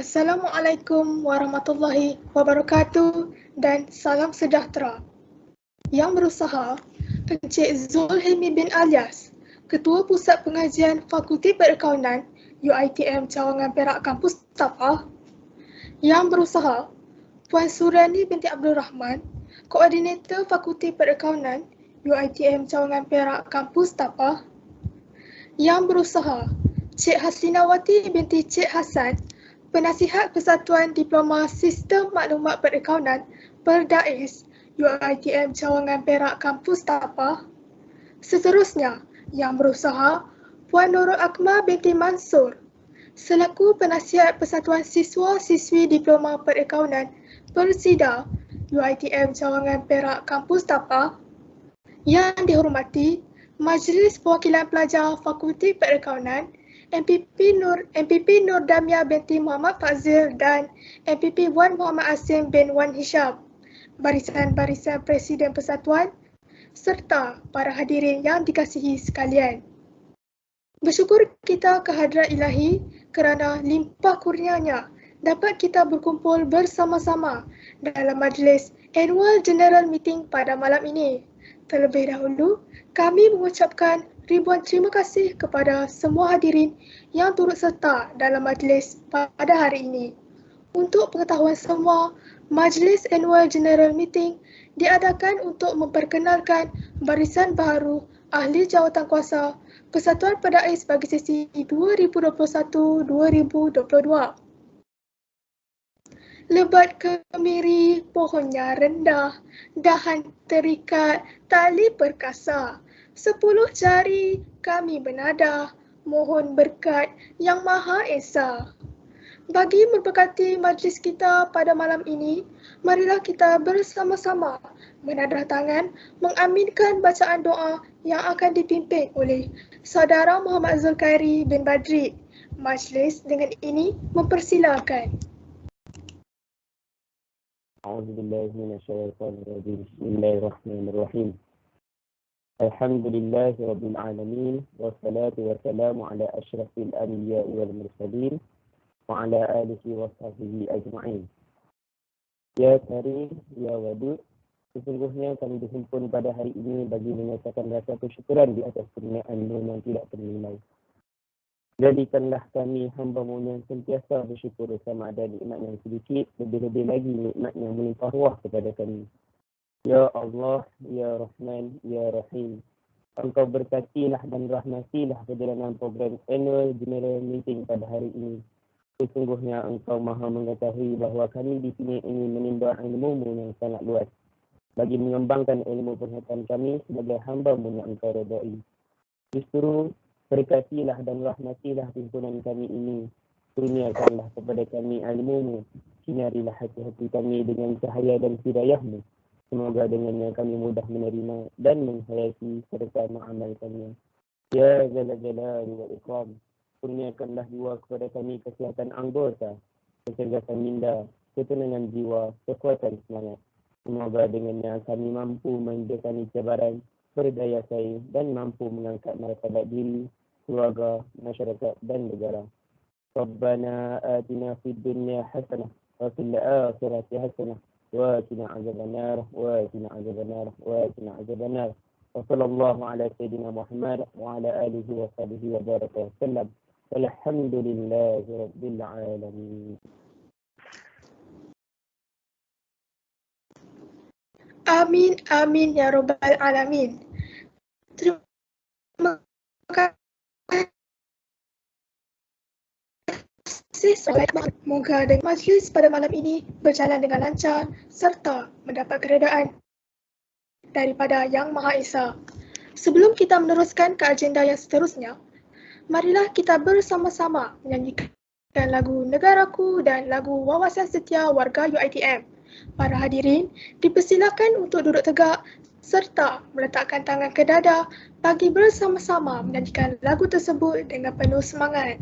Assalamualaikum warahmatullahi wabarakatuh dan salam sejahtera. Yang berusaha, Encik Zulhilmi bin Alias, Ketua Pusat Pengajian Fakulti Perakaunan UiTM Cawangan Perak Kampus Tapah. Yang berusaha, Puan Suryani binti Abdul Rahman, Koordinator Fakulti Perakaunan UiTM Cawangan Perak Kampus Tapah. Yang berusaha, Cik Haslinawati binti Cik Hasan, Penasihat Persatuan Diploma Sistem Maklumat Perakaunan Perdais UiTM Cawangan Perak Kampus Tapah. Seterusnya, yang berusaha Puan Nurul Akmal binti Mansur, selaku Penasihat Persatuan Siswa-Siswi Diploma Perakaunan Persida UiTM Cawangan Perak Kampus Tapah. Yang dihormati Majlis Perwakilan Pelajar Fakulti Perakaunan MPP Nur Damia binti Muhammad Fazil dan MPP Wan Muhammad Asim bin Wan Hisham, barisan-barisan Presiden Persatuan serta para hadirin yang dikasihi sekalian. Bersyukur kita kehadrat Ilahi kerana limpah kurnianya dapat kita berkumpul bersama-sama dalam majlis Annual General Meeting pada malam ini. Terlebih dahulu, kami mengucapkan ribuan terima kasih kepada semua hadirin yang turut serta dalam majlis pada hari ini. Untuk pengetahuan semua, Majlis Annual General Meeting diadakan untuk memperkenalkan barisan baharu Ahli Jawatankuasa Persatuan Perdais bagi sesi 2021-2022. Lebat kemiri, pohonnya rendah, dahan terikat, tali perkasa. 10 jari kami benadah, mohon berkat yang Maha Esa. Bagi memberkati majlis kita pada malam ini, marilah kita bersama-sama menadah tangan mengaminkan bacaan doa yang akan dipimpin oleh Saudara Muhammad Zulkhairi bin Badri. Majlis dengan ini mempersilakan. A'udzubillahi minasyaitonirrajim. Bismillahirrahmanirrahim. Alhamdulillahi rabbil alamin wassalatu wassalamu ala asyrafil anbiya'i wal mursalin wa ala alihi wa sahbihi ajma'in. Ya Karim, ya Wadud, sesungguhnya kami dihimpun pada hari ini bagi menyatakan rasa kesyukuran di atas kurniaan-Mu yang tidak ternilai. Jadikanlah kami hamba-Mu yang sentiasa bersyukur sama ada nikmat yang sedikit, lebih-lebih lagi nikmat yang melimpah ruah kepada kami. Ya Allah, Ya Rahman, Ya Rahim, Engkau berkatilah dan rahmatilah perjalanan program Annual General Meeting pada hari ini. Sesungguhnya Engkau maha mengetahui bahawa kami di sini ingin menimba ilmu-Mu yang sangat luas bagi mengembangkan ilmu penghormatan kami sebagai hamba-Mu yang Engkau redai. Justru berkatilah dan rahmatilah himpunan kami ini. Kurniakanlah kepada kami ilmu-Mu. Sinarilah hati-hati kami dengan cahaya dan hidayah-Mu. Semoga dengannya kami mudah menerima dan menghayati serta mengamalkannya. Ya Jalla Jalali wal Ikram, kurniakanlah jiwa kepada kami kesihatan anggota, kecergasan minda, ketenangan jiwa, kekuatan semangat. Semoga dengannya kami mampu menjadikan cabaran, berdaya saing dan mampu mengangkat martabat diri, keluarga, masyarakat dan negara. Rabbana atina fid dunya hasanah wa fil akhirati hasanah wa qina adzabannar wa qina adzabannar wa qina adzabannar. Wa sallallahu ala sayyidina Muhammad wa ala alihi wa sahbihi wa baraka wasallam. Alhamdulillahi rabbil alamin. Amin, amin ya rabbal alamin. Terima kasih Moga dengan majlis pada malam ini berjalan dengan lancar serta mendapat keredaan daripada Yang Maha Esa. Sebelum kita meneruskan ke agenda yang seterusnya, marilah kita bersama-sama menyanyikan lagu Negaraku dan lagu Wawasan Setia Warga UiTM. Para hadirin dipersilakan untuk duduk tegak serta meletakkan tangan ke dada bagi bersama-sama menyanyikan lagu tersebut dengan penuh semangat.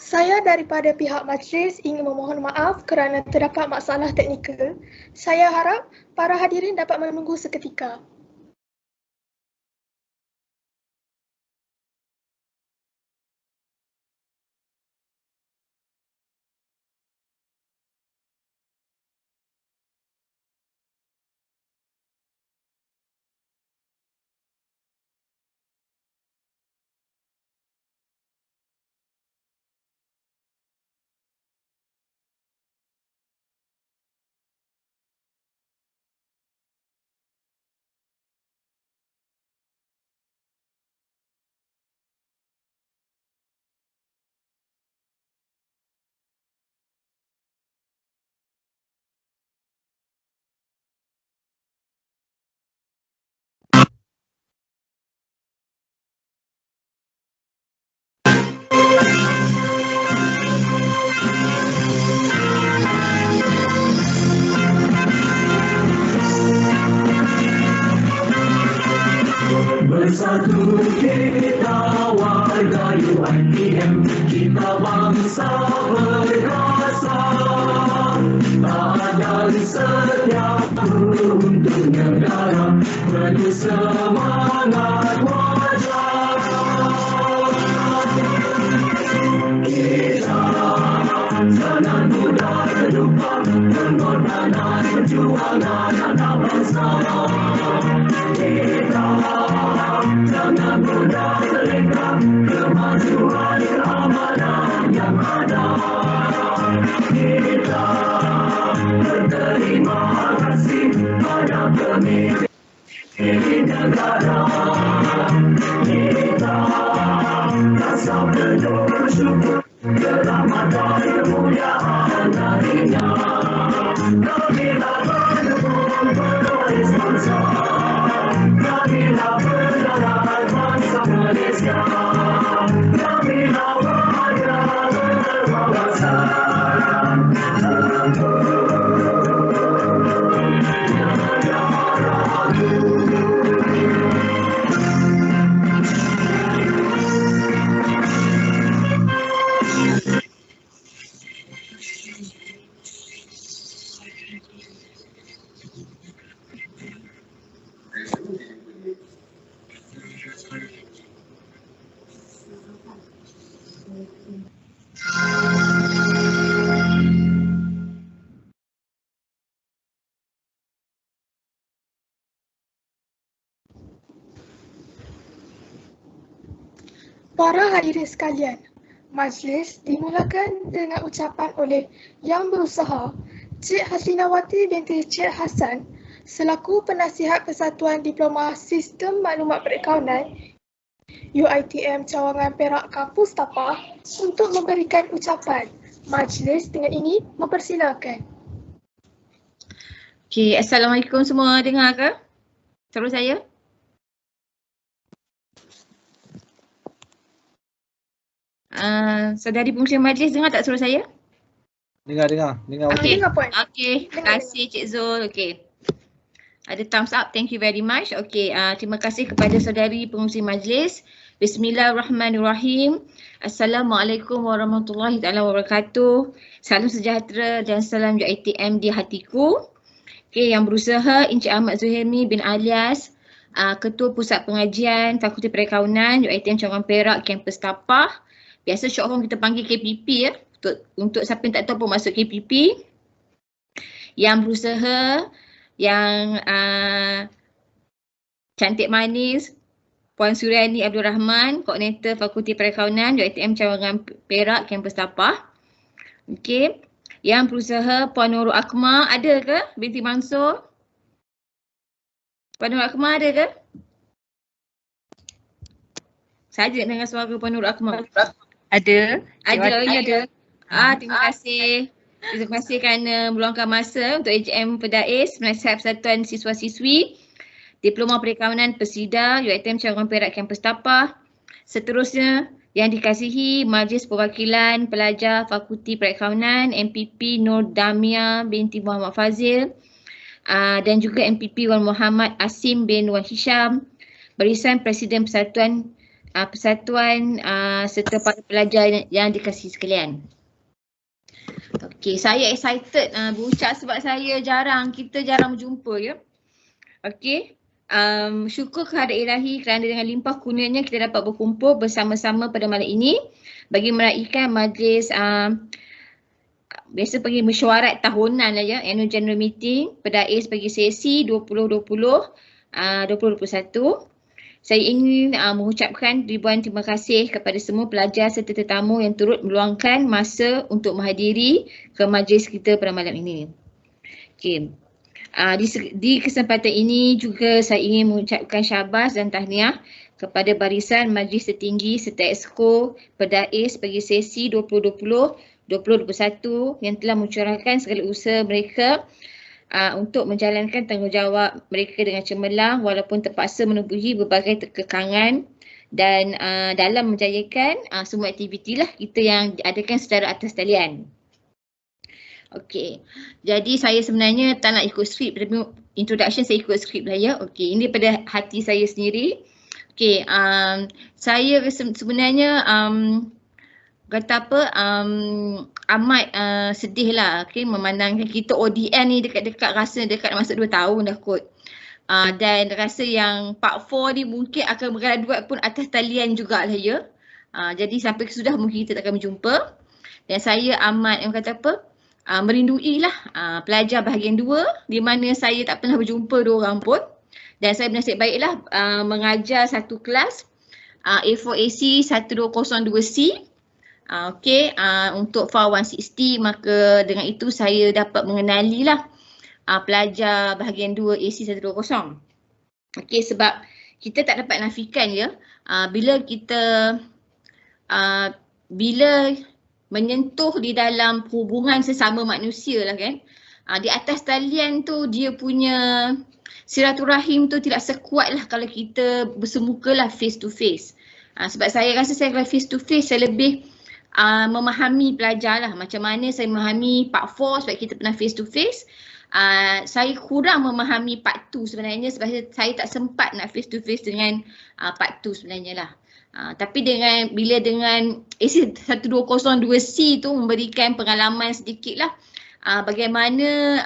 Saya daripada pihak majlis ingin memohon maaf kerana terdapat masalah teknikal. Saya harap para hadirin dapat menunggu seketika. Bersatu kita warga UiTM, kita bangsa berkuasa, taat setia untuk negara, penuh semangat wajar. Kita jangan mudah terlupa pengorbanan perjuangan anak bangsa. Kita jangan mudah terlena kemajuan keamanan yang ada. Kita berterima kasih pada pemimpin negara. Kita rasa penuh bersyukur selamat dan kemuliaan darinya. Kamilah pendukung penulis bangsa. Kamilah pendarat bangsa Malaysia. Kamilah warga berwawasan. Para hadirin sekalian, majlis dimulakan dengan ucapan oleh Yang Berusaha Cik Hasinawati binti Cik Hasan selaku Penasihat Persatuan Diploma Sistem Maklumat Perakaunan UiTM Cawangan Perak Kampus Tapah untuk memberikan ucapan. Majlis dengan ini mempersilakan. Okey, Assalamualaikum semua, dengar ke? Suara saya? Saudari pengurusi majlis dengar tak suara saya? Dengar. Okey. Dengar, Puan. Okey, terima kasih Cik Zul. Okey. Ada thumbs up, thank you very much. Okey, terima kasih kepada saudari pengurusi majlis. Bismillahirrahmanirrahim. Assalamualaikum warahmatullahi wabarakatuh. Salam sejahtera dan salam UiTM di hatiku. Okey, yang berusaha Encik Ahmad Zuhaimi bin Alias, Ketua Pusat Pengajian Fakulti Perakaunan UiTM Cawangan Perak Kampus Tapah. Biasa short form kita panggil KPP ya. Untuk siapa yang tak tahu apa maksud KPP. Yang berusaha, yang cantik manis, Puan Suryani Abdul Rahman, Koordinator Fakulti Perakaunan UiTM Cawangan Perak Kampus Tapah. Okey. Yang berusaha Puan Nurul Akmal, ada ke binti Mansur? Puan Nurul Akmal ada ke? Saja dengar suara Puan Nurul Akmal. Ada. Ada. Terima kasih. Terima kasih kerana meluangkan masa untuk AJM Pedais, Penasihat Persatuan Siswa-Siswi, Diploma Perakaunan Persida, UiTM Cawangan Perak Kampus Tapah. Seterusnya, yang dikasihi Majlis Perwakilan Pelajar Fakulti Perakaunan MPP Nur Damia binti Muhammad Fazil dan juga MPP Wan Muhammad Asim bin Wan Hisham, Barisan Presiden Persatuan serta para pelajar yang dikasihi sekalian. Okey, saya excited berucap sebab kita jarang berjumpa ya. Okey. Syukur kehadrat ilahi kerana dengan limpah kurnianya kita dapat berkumpul bersama-sama pada malam ini bagi meraihkan majlis biasa panggil mesyuarat tahunan lah ya, Annual General Meeting Pedais bagi sesi 2021. Saya ingin mengucapkan ribuan terima kasih kepada semua pelajar serta tetamu yang turut meluangkan masa untuk menghadiri ke majlis kita pada malam ini. Okey. Di kesempatan ini juga saya ingin mengucapkan syabas dan tahniah kepada barisan Majlis Tertinggi serta Exco Pedais bagi sesi 2020-2021 yang telah mencurahkan segala usaha mereka untuk menjalankan tanggungjawab mereka dengan cemerlang walaupun terpaksa menempuhi berbagai kekangan dan dalam menjayakan semua aktiviti lah kita yang diadakan secara atas talian. Okey, jadi saya sebenarnya tak nak ikut skrip, tapi introduction saya ikut skrip lah ya. Okey, ini pada hati saya sendiri. Okey, saya sebenarnya amat sedih lah memandangkan kita ODN ni dekat-dekat rasa dekat masuk 2 tahun dah kot. Dan rasa yang Part 4 ni mungkin akan bergraduate pun atas talian jugalah ya. Jadi sampai sudah mungkin kita tak akan berjumpa. Dan saya amat merindui lah pelajar bahagian 2 di mana saya tak pernah berjumpa diorang pun. Dan saya bernasib baiklah mengajar satu kelas A4AC 1202C. Untuk FAR 160, maka dengan itu saya dapat mengenali lah pelajar bahagian 2 AC 120. Okey, sebab kita tak dapat nafikan ya, bila menyentuh di dalam hubungan sesama manusia lah kan. Di atas talian tu dia punya silaturahim tu tidak sekuat lah kalau kita bersemuka lah face to face. Sebab saya rasa saya kalau face to face saya lebih memahami pelajar lah. Macam mana saya memahami part 4 sebab kita pernah face to face. Saya kurang memahami part 2 sebenarnya sebab saya tak sempat nak face to face dengan part 2 sebenarnya lah. Tapi bila dengan AC 1202C tu memberikan pengalaman sedikit lah bagaimana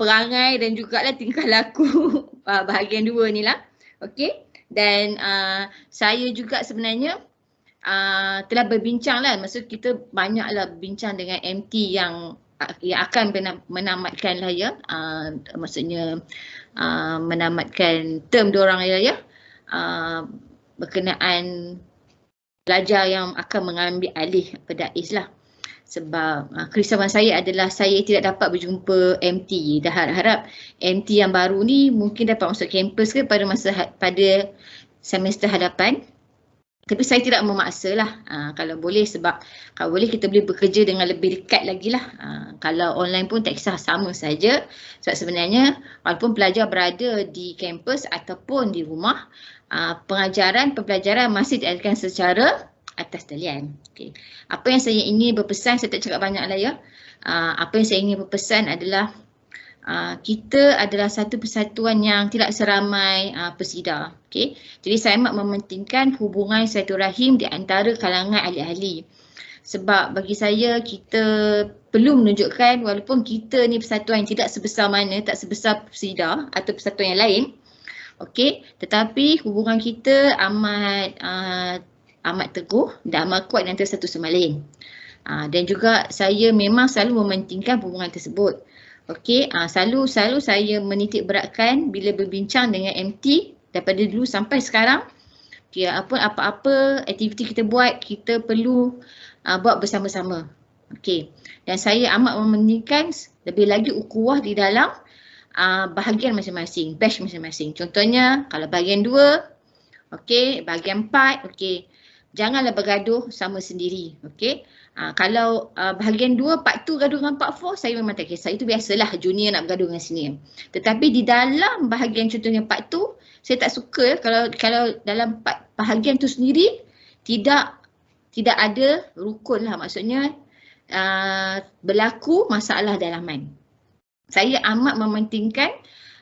perangai dan juga lah tingkah laku bahagian 2 ni lah. Okey, dan saya juga sebenarnya telah berbincang lah, maksud kita banyak lah berbincang dengan MT yang akan menamatkan lah ya, maksudnya menamatkan term diorang ya. berkenaan pelajar yang akan mengambil alih Pedais lah. Sebab kerisauan saya adalah saya tidak dapat berjumpa MT. Dah harap-harap MT yang baru ni mungkin dapat masuk kampus ke pada semester hadapan. Tapi saya tidak memaksa lah kalau boleh, sebab kalau boleh kita boleh bekerja dengan lebih dekat lagi lah. Kalau online pun tak kisah, sama saja. Sebab sebenarnya walaupun pelajar berada di kampus ataupun di rumah, pembelajaran masih diadakan secara atas talian. Okay. Apa yang saya ingin berpesan, saya tak cakap banyak lah ya. Apa yang saya ingin berpesan adalah kita adalah satu persatuan yang tidak seramai pesida. Okay. Jadi saya amat mementingkan hubungan silaturahim di antara kalangan ahli-ahli. Sebab bagi saya kita perlu menunjukkan walaupun kita ni persatuan yang tidak sebesar mana, tak sebesar pesida atau persatuan yang lain. Okay. Tetapi hubungan kita amat teguh dan amat kuat antara satu sama lain. Dan juga saya memang selalu mementingkan hubungan tersebut. Okey, selalu saya menitik beratkan bila berbincang dengan MT daripada dulu sampai sekarang. Okay, apa-apa aktiviti kita buat, kita perlu buat bersama-sama. Okey. Dan saya amat mementingkan lebih lagi ukhuwah di dalam bahagian masing-masing, batch masing-masing. Contohnya kalau bahagian 2, okey, bahagian 4, okey. Janganlah bergaduh sama sendiri, okey. Kalau bahagian 2, part 2 gaduh dengan part 4, saya memang tak kisah. Itu biasalah junior nak bergaduh dengan senior. Tetapi di dalam bahagian contohnya part 2, saya tak suka kalau dalam bahagian tu sendiri tidak ada rukun lah. Maksudnya berlaku masalah dalaman. Saya amat mementingkan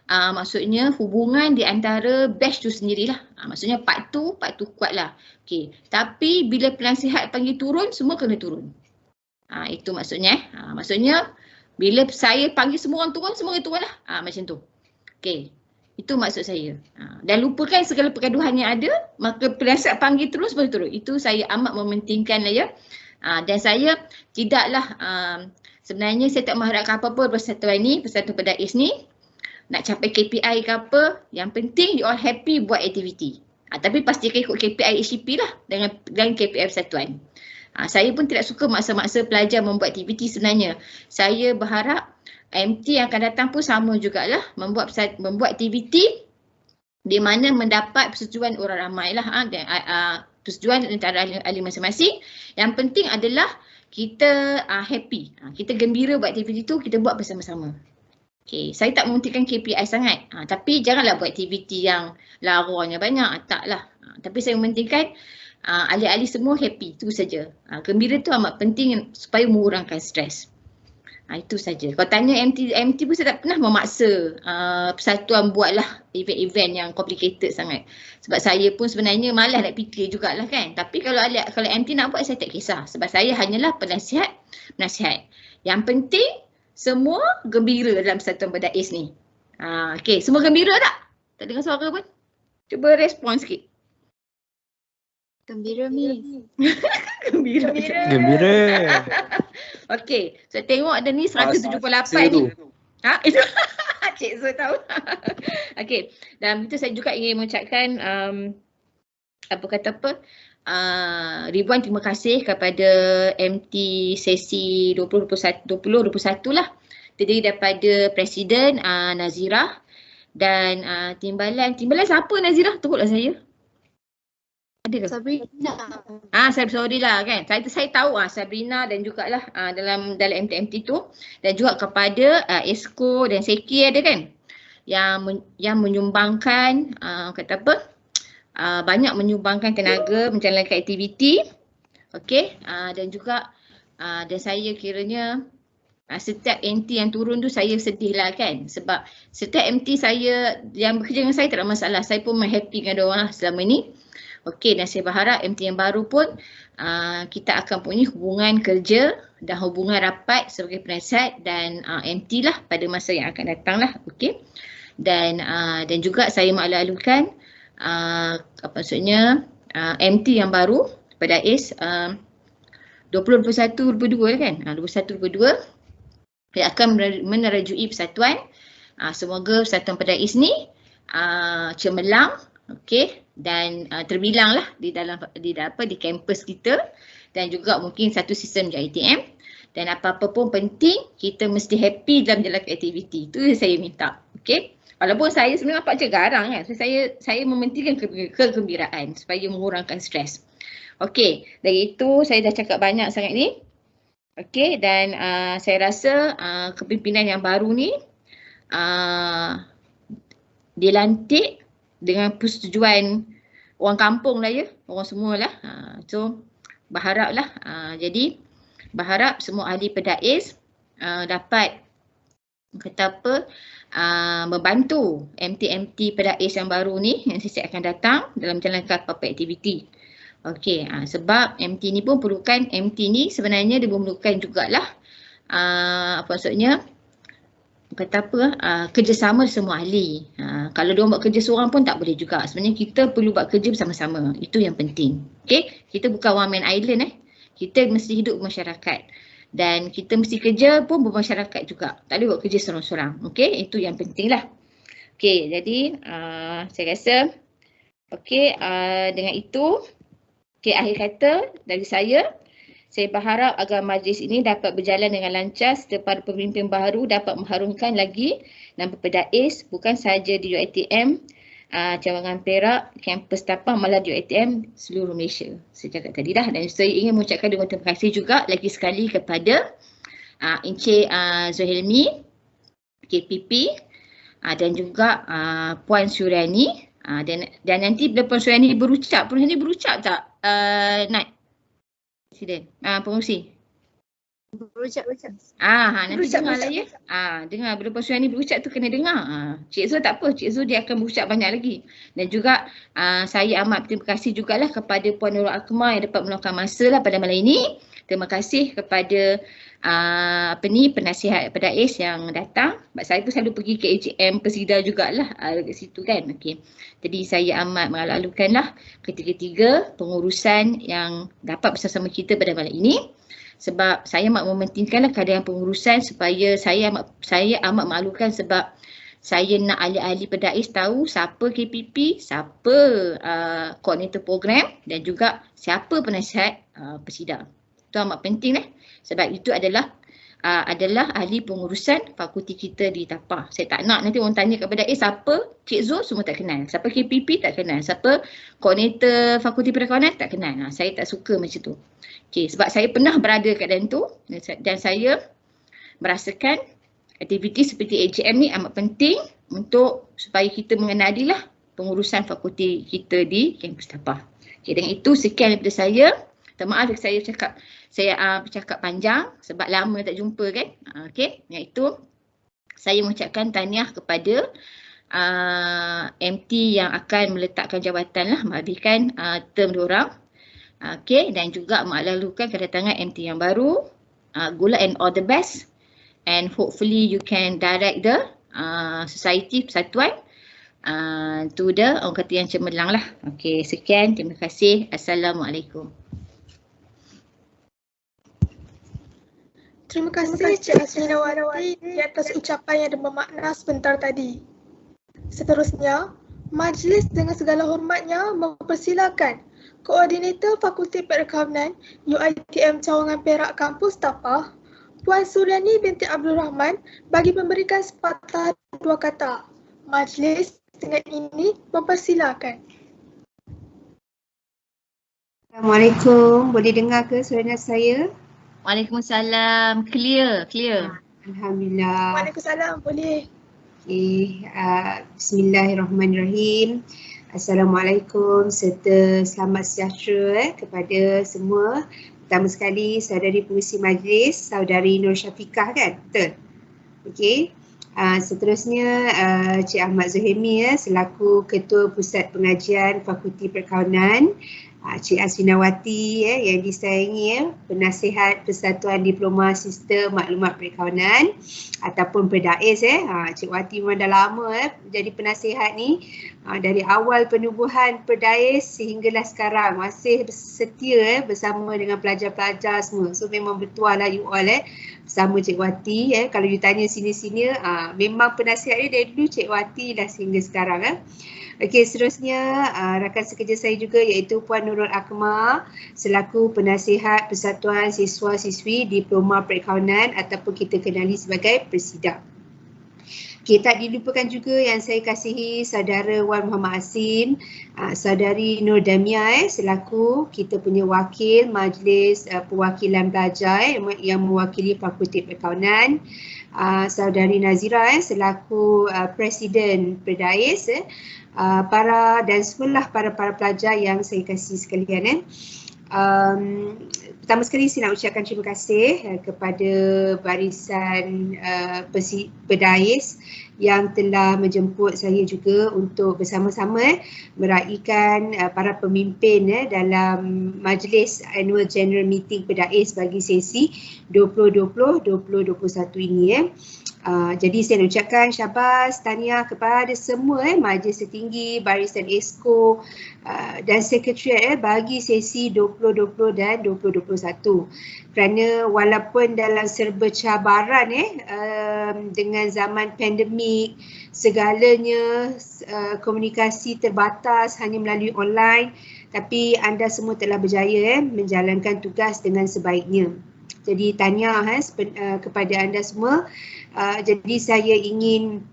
maksudnya hubungan di antara batch tu sendirilah. Maksudnya part 2 kuat lah. Okay. Tapi bila penasihat panggil turun, semua kena turun. Itu maksudnya. Maksudnya bila saya panggil semua orang turun, semua orang turun lah. Macam tu. Okay. Itu maksud saya. Dan lupakan segala pergaduhan yang ada, maka penasihat panggil terus boleh turun. Itu saya amat mementingkan lah ya. Dan saya tidaklah, sebenarnya saya tak mengharapkan apa-apa persatuan ni, persatuan Pedais ni. Nak capai KPI ke apa, yang penting you all happy buat aktiviti. Tapi pastikan ikut KPI HCP lah dengan KPI persatuan. Saya pun tidak suka maksa-maksa pelajar membuat aktiviti sebenarnya. Saya berharap MT yang akan datang pun sama jugalah membuat aktiviti di mana mendapat persetujuan orang ramai lah. Persetujuan antara ahli masing-masing. Yang penting adalah kita happy. Kita gembira buat aktiviti tu, kita buat bersama-sama. Okay, saya tak mementingkan KPI sangat. Tapi janganlah buat aktiviti yang laranya banyak. Taklah. Tapi saya mementingkan ahli-ahli semua happy. Itu saja. Gembira tu amat penting supaya mengurangkan stres. Itu saja. Kalau tanya MT pun saya tak pernah memaksa persatuan buatlah event-event yang complicated sangat. Sebab saya pun sebenarnya malas nak fikir jugalah kan. Tapi kalau MT nak buat, saya tak kisah. Sebab saya hanyalah penasihat. Yang penting semua gembira dalam persatuan Pedais ni. Okay, semua gembira tak? Tak dengar suara pun? Cuba respon sikit. Gembira, Mi. Gembira. Okay, so tengok ada ni 178 ni. Itu Cik Zul tahu. Okay, dan itu saya juga ingin mengucapkan ribuan terima kasih kepada MT sesi 2021 lah. Terdiri daripada Presiden Nazira dan Timbalan siapa Nazira? Turutlah saya. Ada ke? Sabrina. Sorry lah kan. Saya tahu Sabrina dan jugalah dalam MT tu, dan juga kepada Esko dan Seki ada kan. Yang menyumbangkan banyak menyumbangkan tenaga menjalankan aktiviti. Okey, dan juga dan saya kiranya setiap MT yang turun tu saya sedih lah kan. Sebab setiap MT saya yang bekerja dengan saya tak ada masalah. Saya pun happy dengan diorang lah selama ni. Okey, dan saya berharap MT yang baru pun kita akan punya hubungan kerja dan hubungan rapat sebagai penasihat dan MT lah pada masa yang akan datang lah. Okey. Dan juga saya maklum-maklumkan MT yang baru pada Pedais 2021-22 kan. 21-22 dia akan menerajui persatuan. Semoga persatuan Pedais ni cemerlang Okey, dan terbilanglah di kampus kita, dan juga mungkin satu sistem JITM, dan apa-apa pun penting kita mesti happy dalam jalankan aktiviti. Itu yang saya minta. Okey. Walaupun saya sebenarnya nampak je garang kan. So, saya mementingkan kegembiraan supaya mengurangkan stres. Okey, dari itu saya dah cakap banyak sangat ni. Okey, dan saya rasa kepimpinan yang baru ni dilantik dengan persetujuan orang kampung lah ya, orang semua lah. So berharaplah, jadi berharap semua ahli pedais dapat membantu MT pedais yang baru ni yang sesiap akan datang dalam menjalankan apa-apa aktiviti. Okey, sebab MT ni pun perlukan, MT ni sebenarnya dia memerlukan jugalah apa maksudnya, kerjasama semua ahli. Kalau dia buat kerja seorang pun tak boleh juga. Sebenarnya kita perlu buat kerja bersama-sama. Itu yang penting. Okey, kita bukan one man island Kita mesti hidup bermasyarakat. Dan kita mesti kerja pun bermasyarakat juga. Tak boleh buat kerja seorang-seorang. Okey, itu yang penting lah. Okey, jadi saya rasa dengan itu, akhir kata dari saya berharap agar majlis ini dapat berjalan dengan lancar serta para pemimpin baru dapat mengharumkan lagi nama pedais bukan sahaja di UiTM cawangan Perak, kampus Tapang, malah di UiTM seluruh Malaysia. Saya cakap tadi dah, dan saya ingin mengucapkan terima kasih juga lagi sekali kepada Encik Zulhelmi, KPP dan juga Puan Suryani. Dan nanti bila Puan Suryani berucap tak? Nat? Presiden, pengurusi. Berucap. Nanti dengar lah ya. Dengar bila Puan Suryani berucap tu kena dengar. Cik Zul tak apa, Cik Zul dia akan berucap banyak lagi. Dan juga saya amat terima kasih jugalah kepada Puan Nurul Akmal yang dapat meluangkan masa lah pada malam ini. Terima kasih kepada penasihat pedais yang datang. Sebab saya pun selalu pergi ke AJM Persida jugalah dekat situ kan. Okey. Jadi saya amat mengalu-alukanlah ketiga-tiga pengurusan yang dapat bersama kita pada malam ini. Sebab saya amat mementingkanlah keadaan pengurusan supaya saya amat mengalukan sebab saya nak ahli-ahli pedais tahu siapa KPP, siapa koordinator program dan juga siapa penasihat Persida. Itu amat penting sebab itu adalah ahli pengurusan fakulti kita di Tapah. Saya tak nak nanti orang tanya kepada siapa Cik Zul, semua tak kenal. Siapa KPP tak kenal. Siapa koordinator fakulti perakanan tak kenal. Saya tak suka macam tu. Okay, sebab saya pernah berada kat dalam tu dan saya merasakan aktiviti seperti AJM ni amat penting untuk supaya kita mengenalilah pengurusan fakulti kita di kampus Tapah. Okay, dengan itu sekian daripada saya. Tak maaf saya bercakap panjang sebab lama tak jumpa kan. Okey, dengan itu saya mengucapkan tahniah kepada MT yang akan meletakkan jawatan lah, menghabiskan term diorang. Okey, dan juga melalukan kedatangan MT yang baru. Good luck and all the best, and hopefully you can direct the society persatuan to the orang kata yang cemerlang lah. Okey, sekian, terima kasih. Assalamualaikum. Terima kasih Cik Asminawati di atas ucapan yang bermakna sebentar tadi. Seterusnya, majlis dengan segala hormatnya mempersilakan Koordinator Fakulti Perkawanan UiTM Cawangan Perak Kampus Tapah, Puan Suryani binti Abdul Rahman bagi memberikan sepatah dua kata. Majlis dengan ini mempersilakan. Assalamualaikum, boleh dengar ke suara saya? Waalaikumsalam, clear. Alhamdulillah. Waalaikumsalam, boleh. Okay, bismillahirrahmanirrahim. Assalamualaikum serta selamat sejahtera kepada semua. Pertama sekali, saudari pengurusi majlis, saudari Nur Syafiqah kan? Betul? Okey. Seterusnya, Cik Ahmad Zulhelmi selaku Ketua Pusat Pengajian Fakulti Perkawanan, Cik Asminawati yang disayangi Penasihat Persatuan Diploma Sistem Maklumat Perkawanan ataupun Pedais Cik Wati memang dah lama jadi penasihat ni dari awal penubuhan Pedais sehinggalah sekarang masih setia bersama dengan pelajar-pelajar semua. So memang bertuah lah you all bersama Cik Wati kalau you tanya sini-sini memang penasihat dia dari dulu Cik Wati dah sehingga sekarang Okey, seterusnya rakan sekerja saya juga iaitu Puan Nurul Akmal selaku penasihat Persatuan Siswa-Siswi Diploma Perakaunan ataupun kita kenali sebagai Persida. Okay, tak dilupakan juga yang saya kasihi saudara Wan Muhammad Asin, saudari Nur Damia selaku kita punya wakil Majlis Perwakilan Pelajar yang mewakili Fakulti Perakaunan, saudari Nazira selaku Presiden Perdais, para dan semualah para pelajar yang saya kasihi sekalian. Pertama sekali saya nak ucapkan terima kasih kepada barisan Perdais yang telah menjemput saya juga untuk bersama-sama meraihkan para pemimpin dalam Majlis Annual General Meeting Perdais bagi sesi 2020-2021 ini. Jadi saya nak ucapkan syabas, tahniah kepada semua majlis setinggi, barisan ESCO dan sekretariat bagi sesi 2020 dan 2021. Kerana walaupun dalam serba cabaran dengan zaman pandemik, segalanya komunikasi terbatas hanya melalui online, tapi anda semua telah berjaya menjalankan tugas dengan sebaiknya. Jadi tahniah kepada anda semua. Jadi saya ingin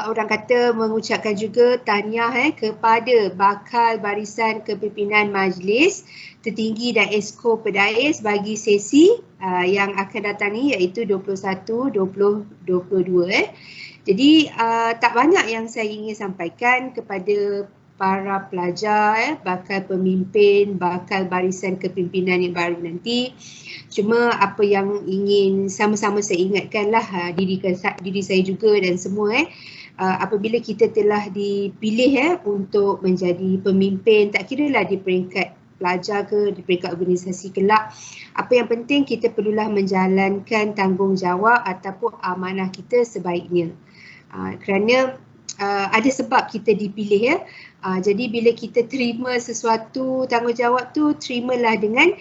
orang kata mengucapkan juga tahniah kepada bakal barisan kepimpinan majlis tertinggi dan ESCO Perdais bagi sesi yang akan datang ni iaitu 21-2022. Jadi tak banyak yang saya ingin sampaikan kepada para pelajar, bakal pemimpin, bakal barisan kepimpinan yang baru nanti. Cuma apa yang ingin sama-sama saya ingatkanlah diri saya juga dan semua apabila kita telah dipilih untuk menjadi pemimpin, tak kiralah di peringkat pelajar ke, di peringkat organisasi kelak, apa yang penting kita perlulah menjalankan tanggungjawab ataupun amanah kita sebaiknya. Kerana ada sebab kita dipilih jadi bila kita terima sesuatu tanggungjawab tu, terimalah dengan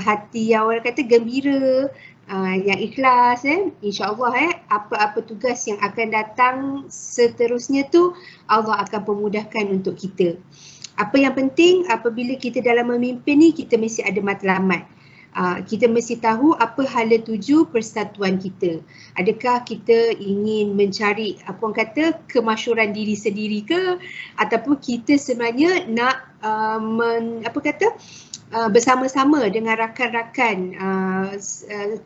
hati yang orang kata gembira, yang ikhlas. InsyaAllah apa-apa tugas yang akan datang seterusnya tu Allah akan pemudahkan untuk kita. Apa yang penting apabila kita dalam memimpin ni, kita mesti ada matlamat. Kita mesti tahu apa hala tuju persatuan kita. Adakah kita ingin mencari apa orang kata kemasyhuran diri sendiri ke, ataupun kita sebenarnya nak bersama-sama dengan rakan-rakan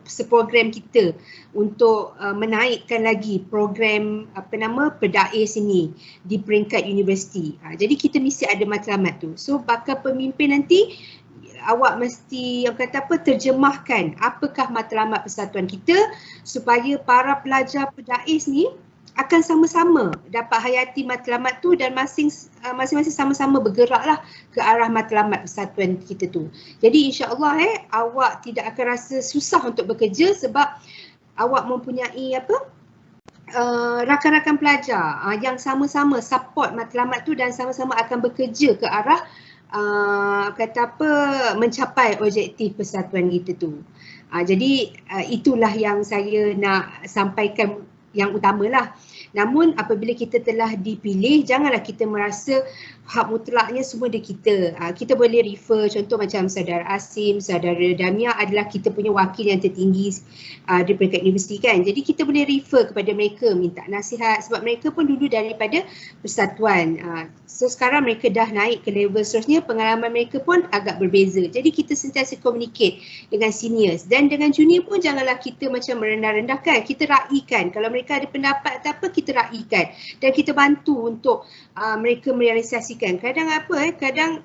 seprogram kita untuk menaikkan lagi program Perdais ini di peringkat universiti. Jadi kita mesti ada matlamat tu. So bakal pemimpin nanti awak mesti terjemahkan apakah matlamat persatuan kita supaya para pelajar Perdais ni akan sama-sama dapat hayati matlamat tu dan masing-masing sama-sama bergeraklah ke arah matlamat persatuan kita tu. Jadi insya-Allah awak tidak akan rasa susah untuk bekerja sebab awak mempunyai rakan-rakan pelajar yang sama-sama support matlamat tu dan sama-sama akan bekerja ke arah mencapai objektif persatuan kita tu. Jadi itulah yang saya nak sampaikan yang utamalah. Namun apabila kita telah dipilih, janganlah kita merasa hak mutlaknya semua di kita. Kita boleh refer, contoh macam saudara Asim, saudara Damia adalah kita punya wakil yang tertinggi di peringkat universiti kan. Jadi kita boleh refer kepada mereka, minta nasihat sebab mereka pun dulu daripada persatuan. So sekarang mereka dah naik ke level seterusnya, pengalaman mereka pun agak berbeza. Jadi kita sentiasa communicate dengan seniors dan dengan junior pun janganlah kita macam merendah-rendahkan. Kita raikan. Kalau mereka ada pendapat atau apa, kita raikan dan kita bantu untuk mereka merealisasikan. Kadang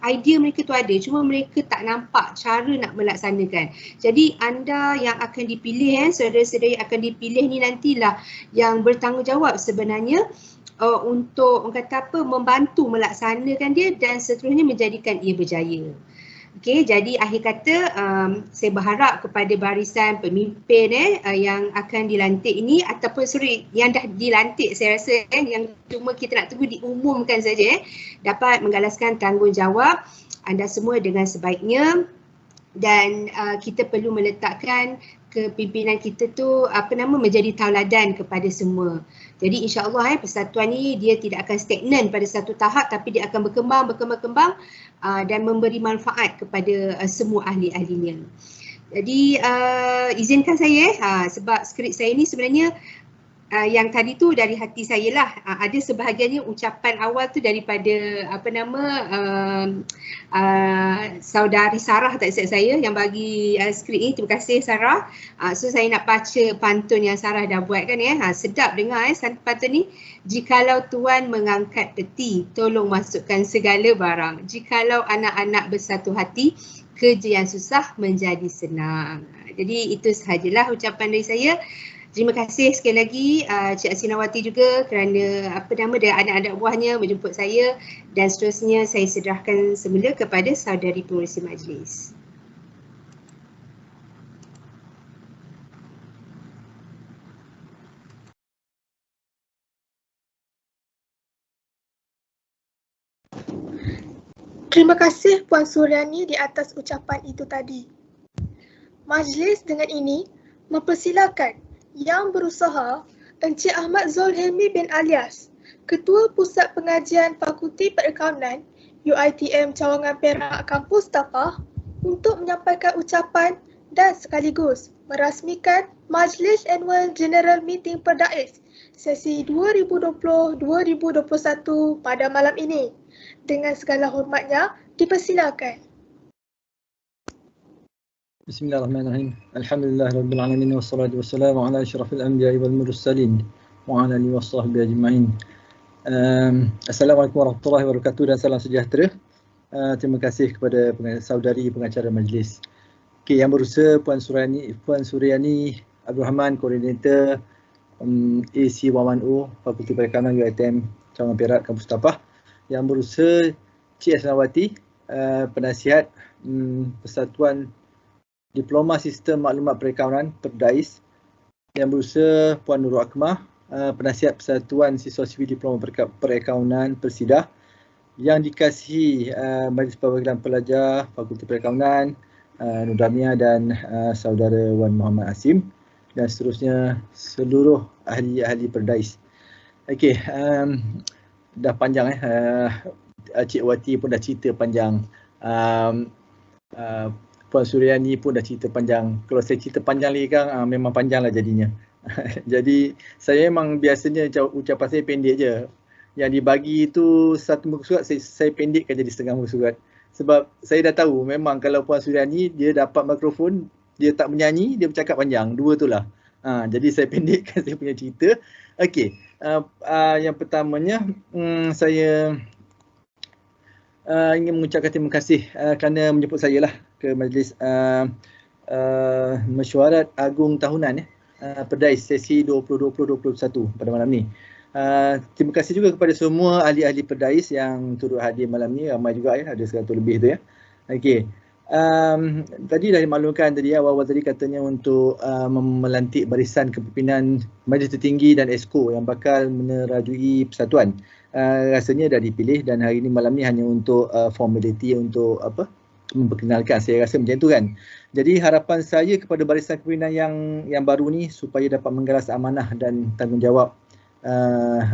idea mereka tu ada, cuma mereka tak nampak cara nak melaksanakan. Jadi anda yang akan dipilih, saudara-saudari yang akan dipilih ni nantilah yang bertanggungjawab sebenarnya untuk membantu melaksanakan dia dan seterusnya menjadikan ia berjaya. Okey, jadi akhir kata saya berharap kepada barisan pemimpin yang akan dilantik ini ataupun yang dah dilantik, saya rasa yang cuma kita nak tunggu diumumkan saja dapat menggalaskan tanggungjawab anda semua dengan sebaiknya dan kita perlu meletakkan kepimpinan kita tu menjadi tauladan kepada semua. Jadi insya-Allah persatuan ni dia tidak akan stagnan pada satu tahap, tapi dia akan berkembang dan memberi manfaat kepada semua ahli-ahlinya. Jadi izinkan saya sebab skrip saya ni sebenarnya yang tadi tu dari hati saya lah. Ada sebahagiannya ucapan awal tu daripada saudari Sarah, tak silap saya, yang bagi skrip ni. Terima kasih Sarah. So saya nak baca pantun yang Sarah dah buat kan sedap dengar pantun ni. Jikalau tuan mengangkat peti, tolong masukkan segala barang. Jikalau anak-anak bersatu hati, kerja yang susah menjadi senang. Jadi itu sahajalah ucapan dari saya. Terima kasih sekali lagi Cik Asinawati juga kerana dan anak-anak buahnya menjemput saya, dan seterusnya saya serahkan semula kepada saudari pengurusi majlis. Terima kasih Puan Suryani di atas ucapan itu tadi. Majlis dengan ini mempersilakan Yang Berusaha Encik Ahmad Zulhilmi bin Alyas, Ketua Pusat Pengajian Fakulti Perakaunan UiTM Cawangan Perak Kampus Tapah, untuk menyampaikan ucapan dan sekaligus merasmikan Majlis Annual General Meeting Perdais sesi 2020-2021 pada malam ini. Dengan segala hormatnya, dipersilakan. Bismillahirrahmanirrahim. Alhamdulillahirabbil alamin wassalatu wassalamu ala asyrafil anbiya'i wal mursalin wa ala alihi washabbihi ajma'in. Assalamualaikum warahmatullahi wabarakatuh dan salam sejahtera. Terima kasih kepada saudari pengacara majlis. Okey, yang berusaha Puan Suryani Abdul Rahman, koordinator AC110 Fakulti Perakaunan UiTM Cawangan Perak Kampus Tapah. Yang berusaha Cik Asinawati, penasihat Persatuan Diploma Sistem Maklumat Perakaunan Perdais. Yang berusaha Puan Nurul Akmah, penasihat Persatuan Siswa Sivil Diploma Perakaunan Persidah. Yang dikasihi Majlis Perwakilan Pelajar Fakulti Perakaunan Nur Damia dan saudara Wan Muhammad Asim, dan seterusnya seluruh ahli-ahli Perdais. Okey, dah panjang Cik Wati pun dah cerita panjang. Puan Suryani pun dah cerita panjang. Kalau saya cerita panjang lagi kan memang panjanglah jadinya. Jadi saya memang biasanya ucapan saya pendek je. Yang dibagi itu satu muka surat, saya pendekkan jadi setengah muka surat. Sebab saya dah tahu memang kalau Puan Suryani dia dapat mikrofon, dia tak menyanyi, dia bercakap panjang. Dua tu lah. Jadi saya pendekkan saya punya cerita. Okey, yang pertamanya saya ingin mengucapkan terima kasih kerana menjemput saya lah ke majlis mesyuarat agung tahunan Perdais sesi 2020-2021 pada malam ni. Terima kasih juga kepada semua ahli-ahli Perdais yang turut hadir malam ni. Ramai juga ada 100 lebih tu ya. Okey. Tadi dah dimaklumkan tadi awal-awal tadi katanya untuk melantik barisan kepimpinan Majlis Tertinggi dan Esko yang bakal menerajui persatuan. Rasanya dah dipilih dan hari ni malam ni hanya untuk formality untuk memperkenalkan, saya rasa macam tu kan. Jadi harapan saya kepada barisan kepimpinan yang baru ni supaya dapat menggaras amanah dan tanggungjawab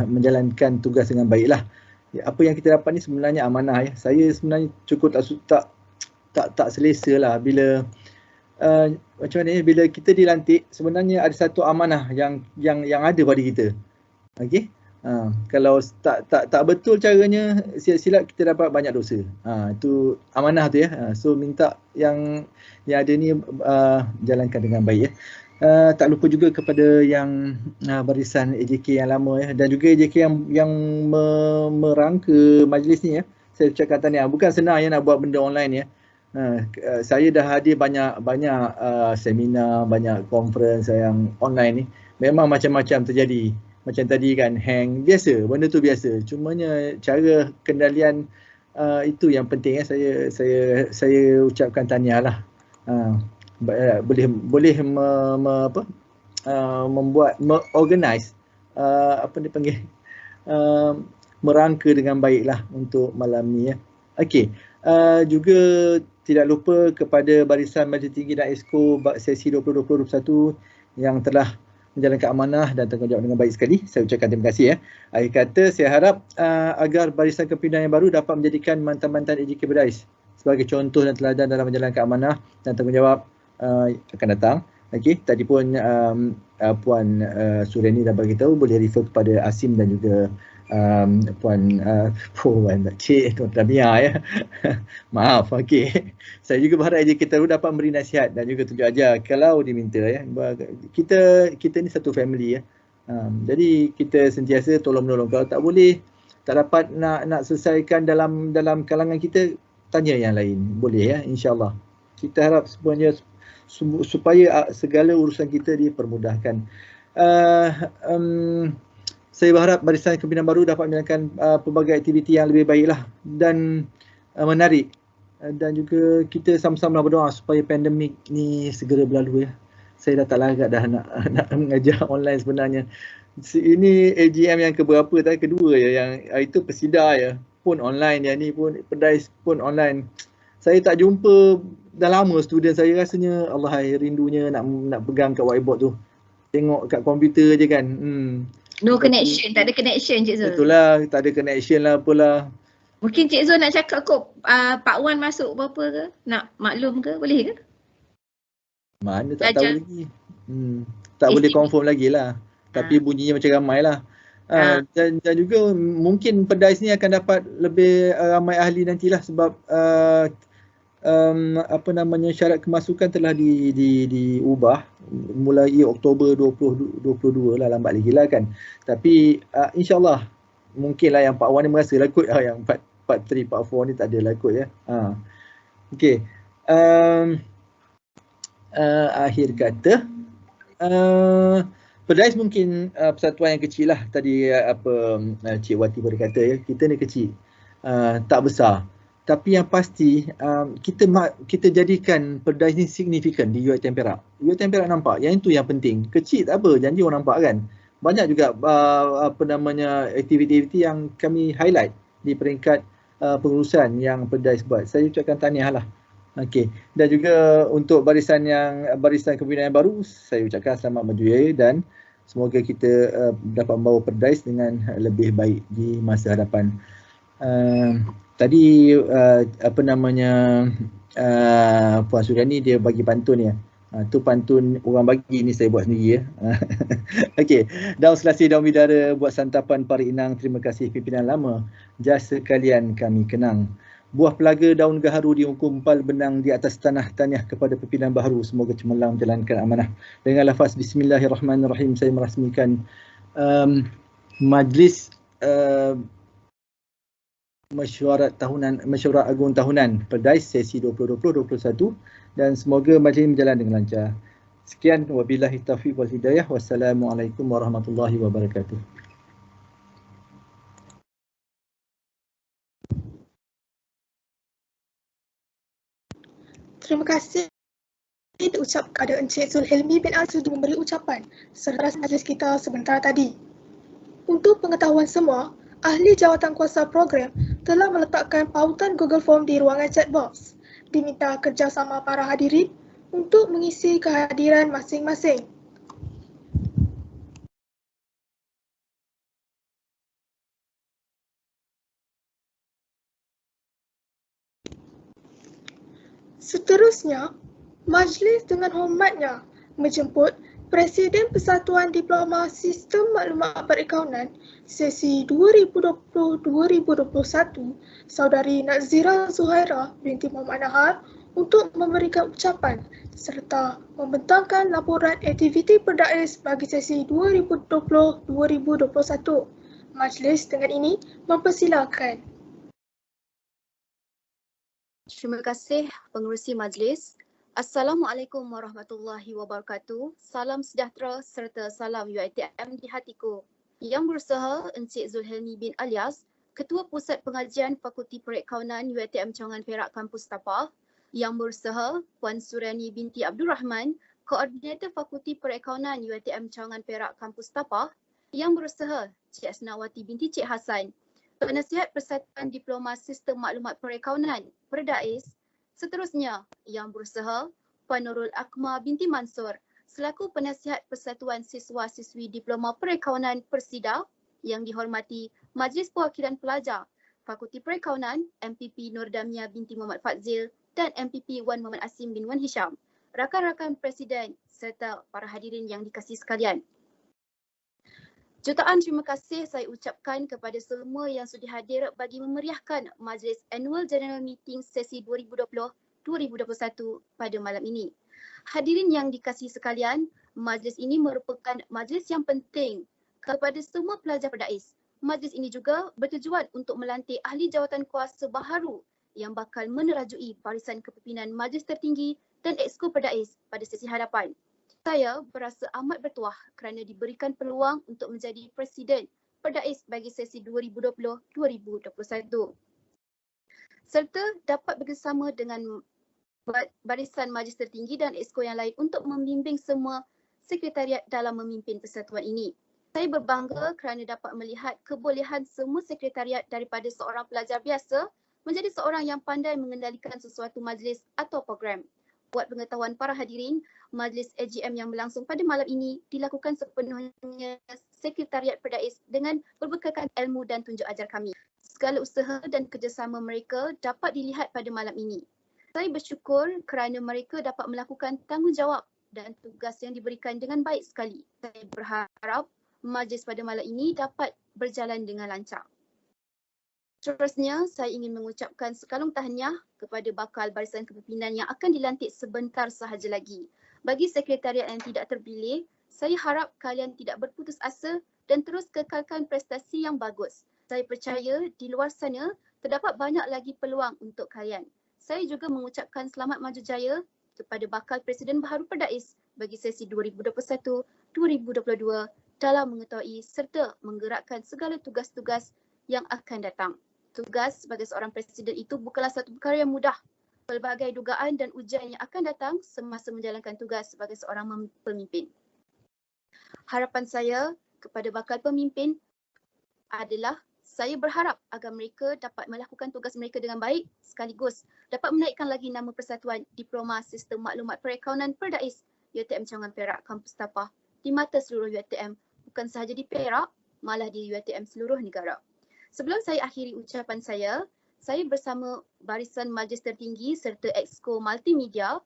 menjalankan tugas dengan baiklah. Apa yang kita dapat ni sebenarnya amanah ya. Saya sebenarnya cukup tak selesa lah bila macam mana bila kita dilantik, sebenarnya ada satu amanah yang ada pada kita. Okey. Kalau tak betul caranya, silap kita dapat banyak dosa. Itu amanah tu ya. So minta yang ada ni jalankan dengan baik ya. Tak lupa juga kepada yang barisan AJK yang lama ya, dan juga AJK yang merangka majlis ni ya. Saya ucapkan tahniah. Bukan senang ya nak buat benda online ya. Saya dah hadir banyak seminar, banyak conference yang online ni. Memang macam-macam terjadi. Macam tadi kan hang, biasa, benda tu biasa. Cumanya cara kendalian itu yang penting ya. Saya ucapkan tahniah lah. Boleh membuat organize merangka dengan baiklah untuk malam ni ya. Okey. Juga tidak lupa kepada Barisan Majlis Tinggi dan Exco sesi 2020-2021 yang telah menjalankan amanah dan tanggungjawab dengan baik sekali. Saya ucapkan terima kasih ya. Akhir kata, saya harap agar Barisan Kepimpinan yang baru dapat menjadikan mantan-mantan AJK Berdais sebagai contoh dan teladan dalam menjalankan amanah dan tanggungjawab akan datang. Okey, tadi pun Puan Suriani dah bagi tahu, boleh refer kepada Asim dan juga Puan Cik Tuan Tamia ya. Maaf, okey. Saya juga berharap kita dapat memberi nasihat dan juga tunjuk ajar kalau diminta ya. Kita ni satu family ya. Jadi kita sentiasa tolong menolong. Kalau tak boleh, tak dapat nak selesaikan dalam kalangan kita, tanya yang lain. Boleh ya, insya-Allah. Kita harap semuanya supaya segala urusan kita dipermudahkan. Saya berharap Barisan Kepimpinan baru dapat menjalankan pelbagai aktiviti yang lebih baiklah dan menarik. Dan juga kita sama-sama berdoa supaya pandemik ni segera berlalu ya. Saya dah tak larat dah nak mengajar online sebenarnya. Ini AGM yang keberapa tadi, kedua ya, yang itu Persida ya, pun online, yang ni pun Perdais pun online. Saya tak jumpa dah lama student saya, rasanya Allah rindunya nak pegang kat whiteboard tu. Tengok kat komputer je kan. No connection, tak ada connection Cik Zul. Betul lah, tak ada connection lah apalah. Mungkin Cik Zul nak cakap kot Pak Wan masuk berapa ke? Nak maklum ke? Boleh ke? Mana tak tahu lagi. Tak boleh confirm lagi lah. Tapi bunyinya macam ramai lah. Dan juga mungkin Perdais ni akan dapat lebih ramai ahli nantilah sebab syarat kemasukan telah diubah mulai Oktober 2022 lah, lambat lagi lah kan. Tapi insyaAllah mungkinlah yang Pak Wan ni merasa lah kot, yang Part 3, Part 4 ni tak ada lah kot ya. Okey. Akhir kata, Perdais mungkin persatuan yang kecil lah. Tadi Cik Wati berkata ya, kita ni kecil, tak besar. Tapi yang pasti kita jadikan Perdais ni signifikan di UiTM Perak. UiTM Perak nampak, yang itu yang penting. Kecil tak apa, janji orang nampak kan. Banyak juga aktiviti-aktiviti yang kami highlight di peringkat pengurusan yang Perdais buat. Saya ucapkan tahniah lah. Okey. Dan juga untuk Barisan Kepimpinan yang baru, saya ucapkan selamat berjaya dan semoga kita dapat membawa Perdais dengan lebih baik di masa hadapan. Tadi Puan Suriani dia bagi pantun ya. Tu pantun orang bagi, ni saya buat sendiri ya. Okey, daun selasih daun bidara buat santapan para inang, terima kasih pimpinan lama, jasa kalian kami kenang. Buah pelaga daun gaharu diungkumpal benang di atas tanah, tahniah kepada pimpinan baharu, semoga cemerlang menjalankan amanah. Dengan lafaz Bismillahirrahmanirrahim saya merasmikan majlis mesyuarat agung tahunan Perdais sesi 2020-2021 dan semoga majlis berjalan dengan lancar. Sekian, wabillahi taufiq wal hidayah. Wassalamualaikum warahmatullahi wabarakatuh. Terima kasih diucap kepada Encik Zulhelmi bin Al sudi memberi ucapan serta majlis kita sebentar tadi. Untuk pengetahuan semua, ahli jawatan kuasa program telah meletakkan pautan Google Form di ruangan chat box. Diminta kerjasama para hadirin untuk mengisi kehadiran masing-masing. Seterusnya, majlis dengan hormatnya menjemput Presiden Persatuan Diploma Sistem Maklumat Perakaunan sesi 2020-2021 Saudari Nazira Zuhaira binti Muhammad Nahar untuk memberikan ucapan serta membentangkan laporan aktiviti Perdais bagi sesi 2020-2021. Majlis dengan ini mempersilakan. Terima kasih pengerusi majlis. Assalamualaikum warahmatullahi wabarakatuh. Salam sejahtera serta salam UiTM di hatiku. Yang berusaha Encik Zulhelmi bin Alias, Ketua Pusat Pengajian Fakulti Perakaunan UiTM Cawangan Perak Kampus Tapah. Yang berusaha Puan Suriani binti Abdul Rahman, Koordinator Fakulti Perakaunan UiTM Cawangan Perak Kampus Tapah. Yang berusaha Cik Asnawati binti Cik Hassan, Penasihat Persatuan Diploma Sistem Maklumat Perakaunan Perdais Seterusnya, Yang Berusaha Puan Nurul Akmal binti Mansur selaku Penasihat Persatuan Siswa-Siswi Diploma Perakaunan Persida yang dihormati Majlis Perwakilan Pelajar Fakulti Perakaunan MPP Nur Damia binti Muhammad Fadzil dan MPP Wan Muhammad Asim bin Wan Hisham, rakan-rakan Presiden serta para hadirin yang dikasihi sekalian. Jutaan terima kasih saya ucapkan kepada semua yang sudi hadir bagi memeriahkan Majlis Annual General Meeting sesi 2020-2021 pada malam ini. Hadirin yang dikasihi sekalian, majlis ini merupakan majlis yang penting kepada semua pelajar Perdais. Majlis ini juga bertujuan untuk melantik ahli jawatan kuasa baharu yang bakal menerajui barisan kepimpinan Majlis Tertinggi dan Exco Perdais pada sesi hadapan. Saya berasa amat bertuah kerana diberikan peluang untuk menjadi Presiden Perdais bagi sesi 2020-2021 serta dapat bekerjasama dengan barisan Majlis Tertinggi dan Exco yang lain untuk membimbing semua sekretariat dalam memimpin persatuan ini. Saya berbangga kerana dapat melihat kebolehan semua sekretariat daripada seorang pelajar biasa menjadi seorang yang pandai mengendalikan sesuatu majlis atau program. Buat pengetahuan para hadirin, majlis AGM yang berlangsung pada malam ini dilakukan sepenuhnya sekretariat Perdais dengan berbekalkan ilmu dan tunjuk ajar kami. Segala usaha dan kerjasama mereka dapat dilihat pada malam ini. Saya bersyukur kerana mereka dapat melakukan tanggungjawab dan tugas yang diberikan dengan baik sekali. Saya berharap majlis pada malam ini dapat berjalan dengan lancar. Seterusnya, saya ingin mengucapkan sekalung tahniah kepada bakal barisan kepimpinan yang akan dilantik sebentar sahaja lagi. Bagi sekretariat yang tidak terpilih, saya harap kalian tidak berputus asa dan terus kekalkan prestasi yang bagus. Saya percaya di luar sana terdapat banyak lagi peluang untuk kalian. Saya juga mengucapkan selamat maju jaya kepada bakal Presiden Baharu Perdais bagi sesi 2021-2022 dalam mengetahui serta menggerakkan segala tugas-tugas yang akan datang. Tugas sebagai seorang Presiden itu bukanlah satu perkara yang mudah. Pelbagai dugaan dan ujian yang akan datang semasa menjalankan tugas sebagai seorang pemimpin. Harapan saya kepada bakal pemimpin adalah saya berharap agar mereka dapat melakukan tugas mereka dengan baik sekaligus dapat menaikkan lagi nama Persatuan Diploma Sistem Maklumat Perakaunan Perdais UiTM Cawangan Perak Kampus Tapah di mata seluruh UiTM, bukan sahaja di Perak, malah di UiTM seluruh negara. Sebelum saya akhiri ucapan saya bersama barisan Majlis Tertinggi serta Exco Multimedia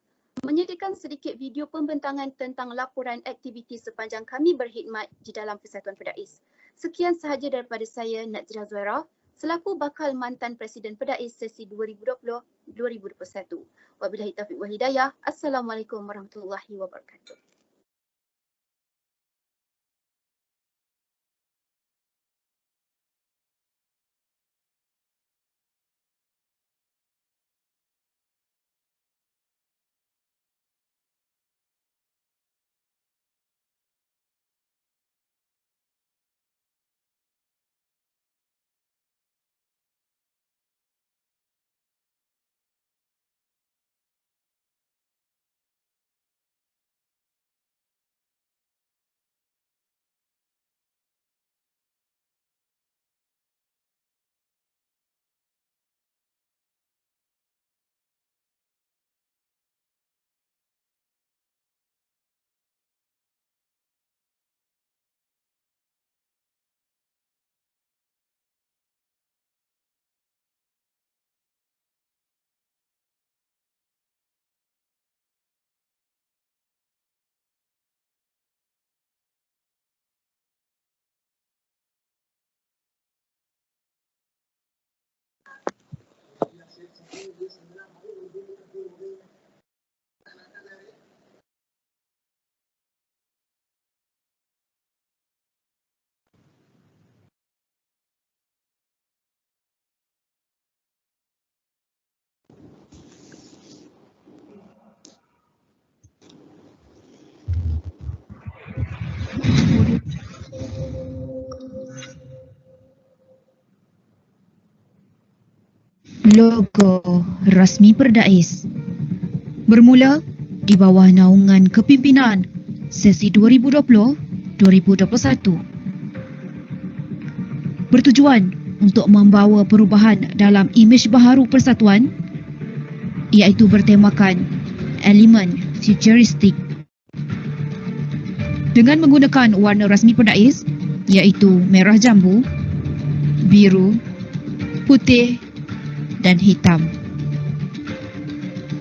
menyediakan sedikit video pembentangan tentang laporan aktiviti sepanjang kami berkhidmat di dalam Persatuan Perdais. Sekian sahaja daripada saya, Nazira Zuhairah, selaku bakal mantan Presiden Perdais sesi 2020-2021. Wabillahi taufiq wal hidayah. Assalamualaikum warahmatullahi wabarakatuh. Logo rasmi Perdais bermula di bawah naungan kepimpinan sesi 2020-2021 bertujuan untuk membawa perubahan dalam imej baharu persatuan iaitu bertemakan elemen futuristik. Dengan menggunakan warna rasmi Perdais iaitu merah jambu, biru, putih dan hitam.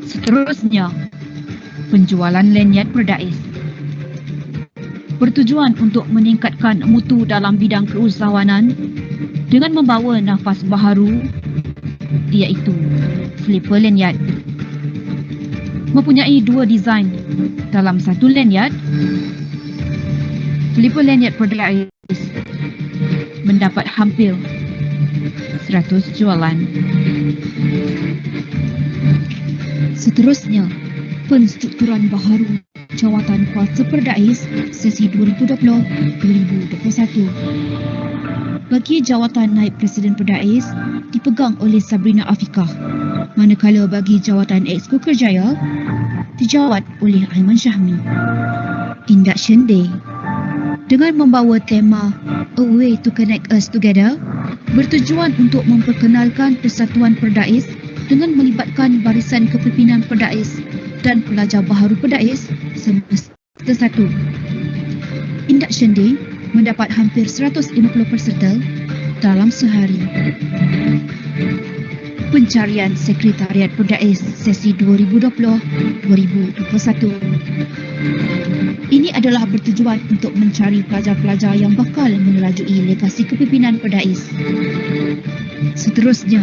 Seterusnya, penjualan lanyard Perdais bertujuan untuk meningkatkan mutu dalam bidang keusahawanan dengan membawa nafas baharu iaitu slipper lanyard. Mempunyai dua desain dalam satu lanyard, slipper lanyard Perdais mendapat hampir 100 jualan. Seterusnya, penstrukturan baharu Jawatan Kuasa Perdais sesi 2020-2021. Bagi jawatan Naib Presiden Perdais dipegang oleh Sabrina Afiqah, manakala bagi jawatan Exco Kerjaya dijawat oleh Aiman Syahmi. Induction Day dengan membawa tema A Way to Connect Us Together bertujuan untuk memperkenalkan Persatuan Perdais dengan melibatkan barisan kepimpinan Perdais dan pelajar baharu Perdais semesta 1. Induction Day mendapat hampir 150 peserta dalam sehari. Pencarian Sekretariat Perdais sesi 2020-2021. Ini adalah bertujuan untuk mencari pelajar-pelajar yang bakal menerajui legasi kepimpinan Perdais. Seterusnya,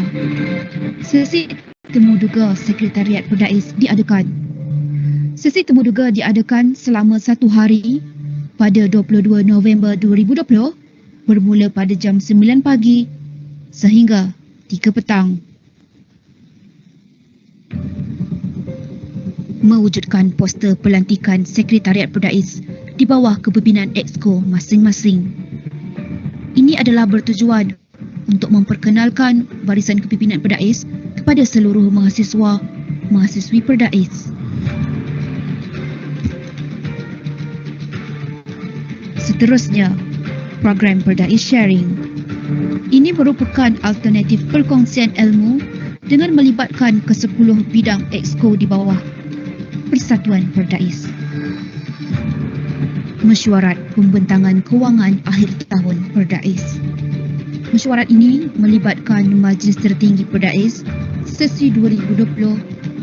sesi temuduga Sekretariat Perdais diadakan. Sesi temuduga diadakan selama 1 hari pada 22 November 2020 bermula pada jam 9 pagi sehingga 3 petang. Mewujudkan poster pelantikan Sekretariat Perdais di bawah kepimpinan Exco masing-masing. Ini adalah bertujuan untuk memperkenalkan barisan kepimpinan Perdais kepada seluruh mahasiswa-mahasiswi Perdais. Seterusnya, program Perdais Sharing. Ini merupakan alternatif perkongsian ilmu dengan melibatkan ke-10 bidang Exco di bawah Persatuan Perdais. Mesyuarat Pembentangan Kewangan Akhir Tahun Perdais. Mesyuarat ini melibatkan Majlis Tertinggi Perdais sesi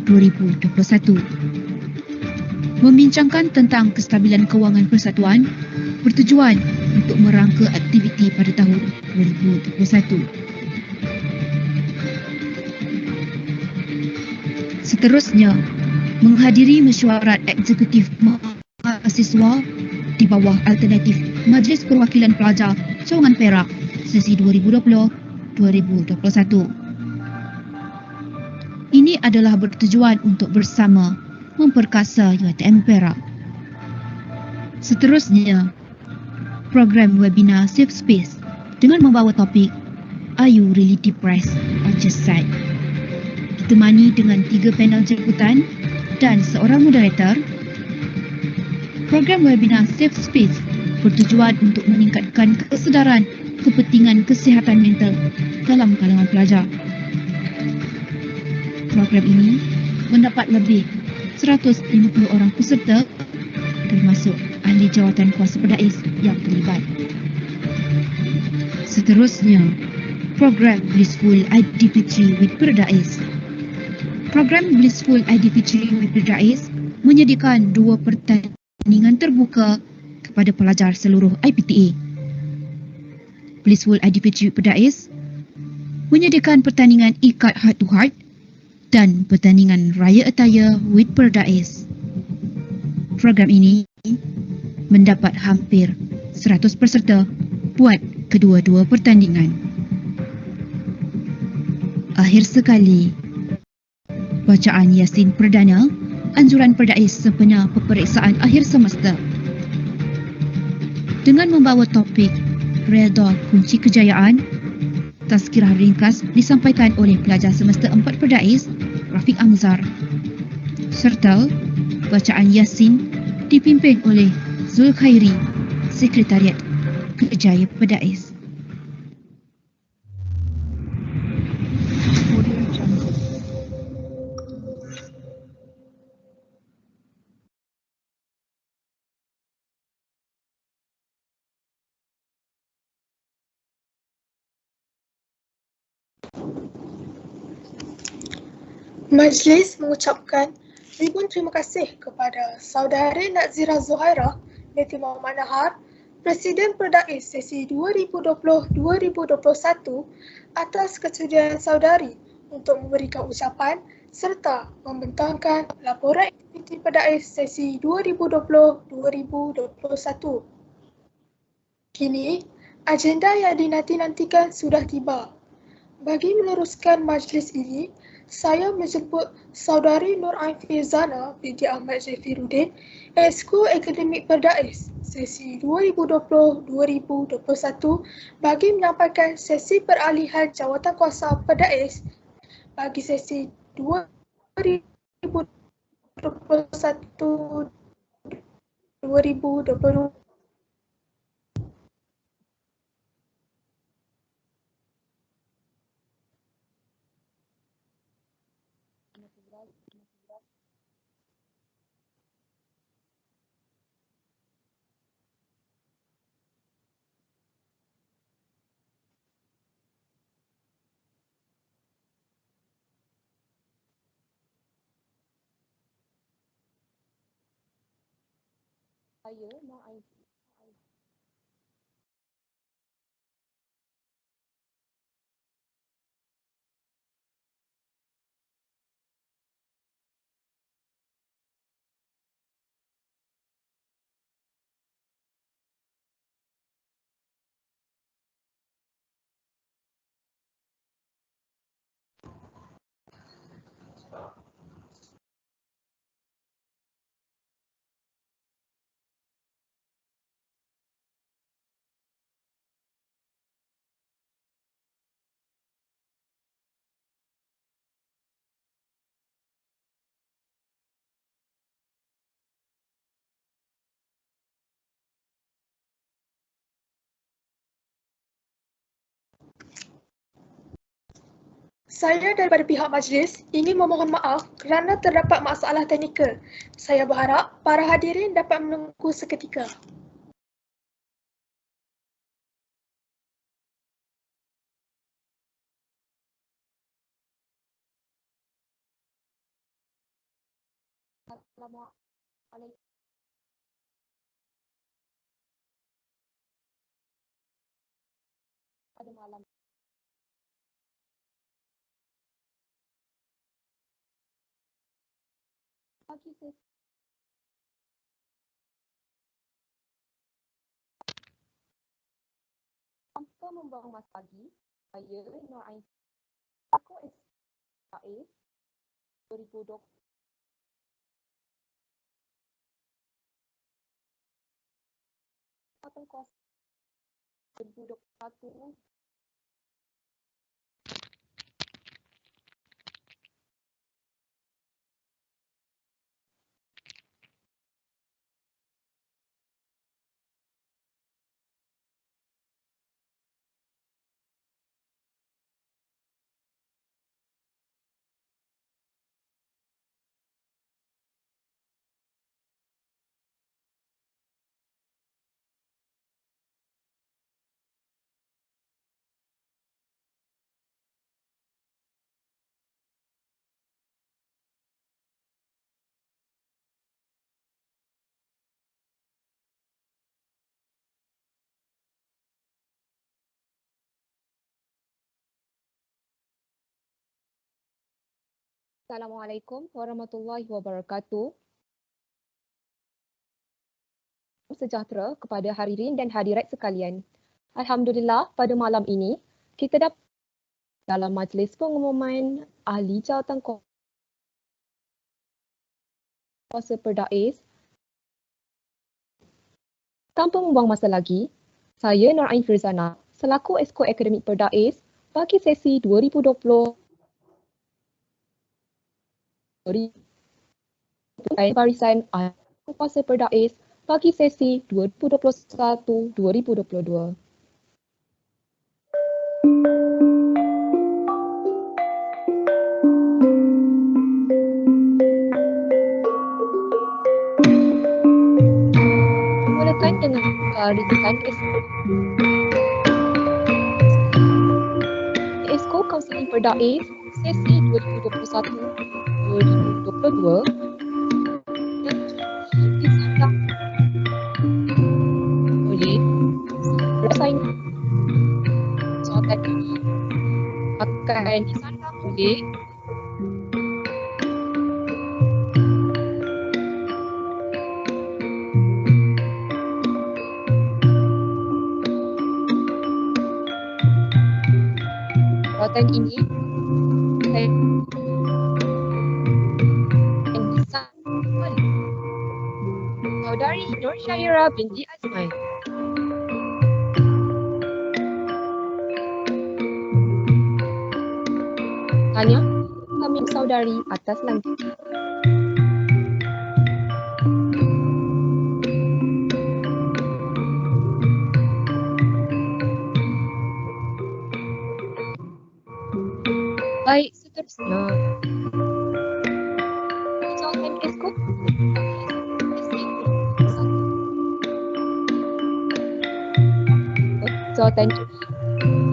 2020-2021. Membincangkan tentang kestabilan kewangan persatuan bertujuan untuk merangka aktiviti pada tahun 2021. Seterusnya, menghadiri mesyuarat eksekutif mahasiswa di bawah alternatif Majlis Perwakilan Pelajar Cawangan Perak sesi 2020-2021. Ini adalah bertujuan untuk bersama memperkasa UiTM Perak. Seterusnya, program webinar Safe Space dengan membawa topik Are You Really Depressed or Just Sad? Ditemani dengan 3 panel jemputan dan seorang moderator. Program webinar Safe Space bertujuan untuk meningkatkan kesedaran kepentingan kesihatan mental dalam kalangan pelajar. Program ini mendapat lebih 150 orang peserta termasuk ahli jawatan kuasa Perdais yang terlibat. Seterusnya, program Blissful IDP3 with Perdais. Program Blissful IDP3 with Perdais menyediakan 2 pertandingan terbuka kepada pelajar seluruh IPTA. Blissful IDP3 with Perdais menyediakan pertandingan ikat heart to heart dan pertandingan Raya Attire with Perdais. Program ini mendapat hampir 100 peserta buat kedua-dua pertandingan. Akhir sekali, bacaan Yasin Perdana, anjuran Perdais sempena peperiksaan akhir semester. Dengan membawa topik Redha Kunci Kejayaan, tazkirah ringkas disampaikan oleh pelajar semester 4 Perdais, Rafiq Amzar, serta bacaan Yasin dipimpin oleh Zulkhairi, Sekretariat Kerjaya Perdais. Majlis mengucapkan ribuan terima kasih kepada Saudari Nazira Zuhairah binti Muhammad Nahar, Presiden Perdais sesi 2020-2021 atas kesudian saudari untuk memberikan ucapan serta membentangkan laporan aktiviti Perdais sesi 2020-2021. Kini, agenda yang dinanti-nantikan sudah tiba. Bagi meneruskan majlis ini, saya menjemput Saudari Nur Ain Firzana binti Ahmad Zaifiruddin, Exco Akademik Perdais sesi 2020-2021 bagi menyampaikan sesi peralihan jawatankuasa Perdais bagi sesi 2021-2022. Saya daripada pihak majlis ingin memohon maaf kerana terdapat masalah teknikal. Saya berharap para hadirin dapat menunggu seketika. Assalamualaikum. Pada malam pagi tanpa membuang masa lagi, saya Nur Ain Aku SKA 2020 kuasa 2021 Assalamualaikum warahmatullahi wabarakatuh. Sejahtera kepada hadirin dan hadirat sekalian. Alhamdulillah, pada malam ini kita dapat dalam majlis pengumuman ahli jawatan kuasa Perdais. Tanpa membuang masa lagi, saya Nur Ain Firzana selaku Exco Akademik Perdais bagi sesi 2020 barisan ahli kuasa Perdais bagi sesi 2021-2022. Mulakan dengan rintihan Exco Kaunseling Perdais sesi 2021-2022 yang disandang oleh persaingan. Jawatan ini akan disandang oleh jawatan ini akan disandang oleh Saudari Nur Syahira binti Azman. Tanya kami saudari atas lantikan. Baik, seterusnya. Jawatan Esko. Jawatan ini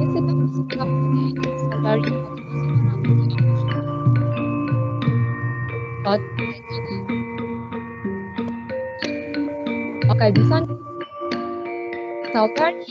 yang sedang disebutkan oleh saudari ini akan disandang saudari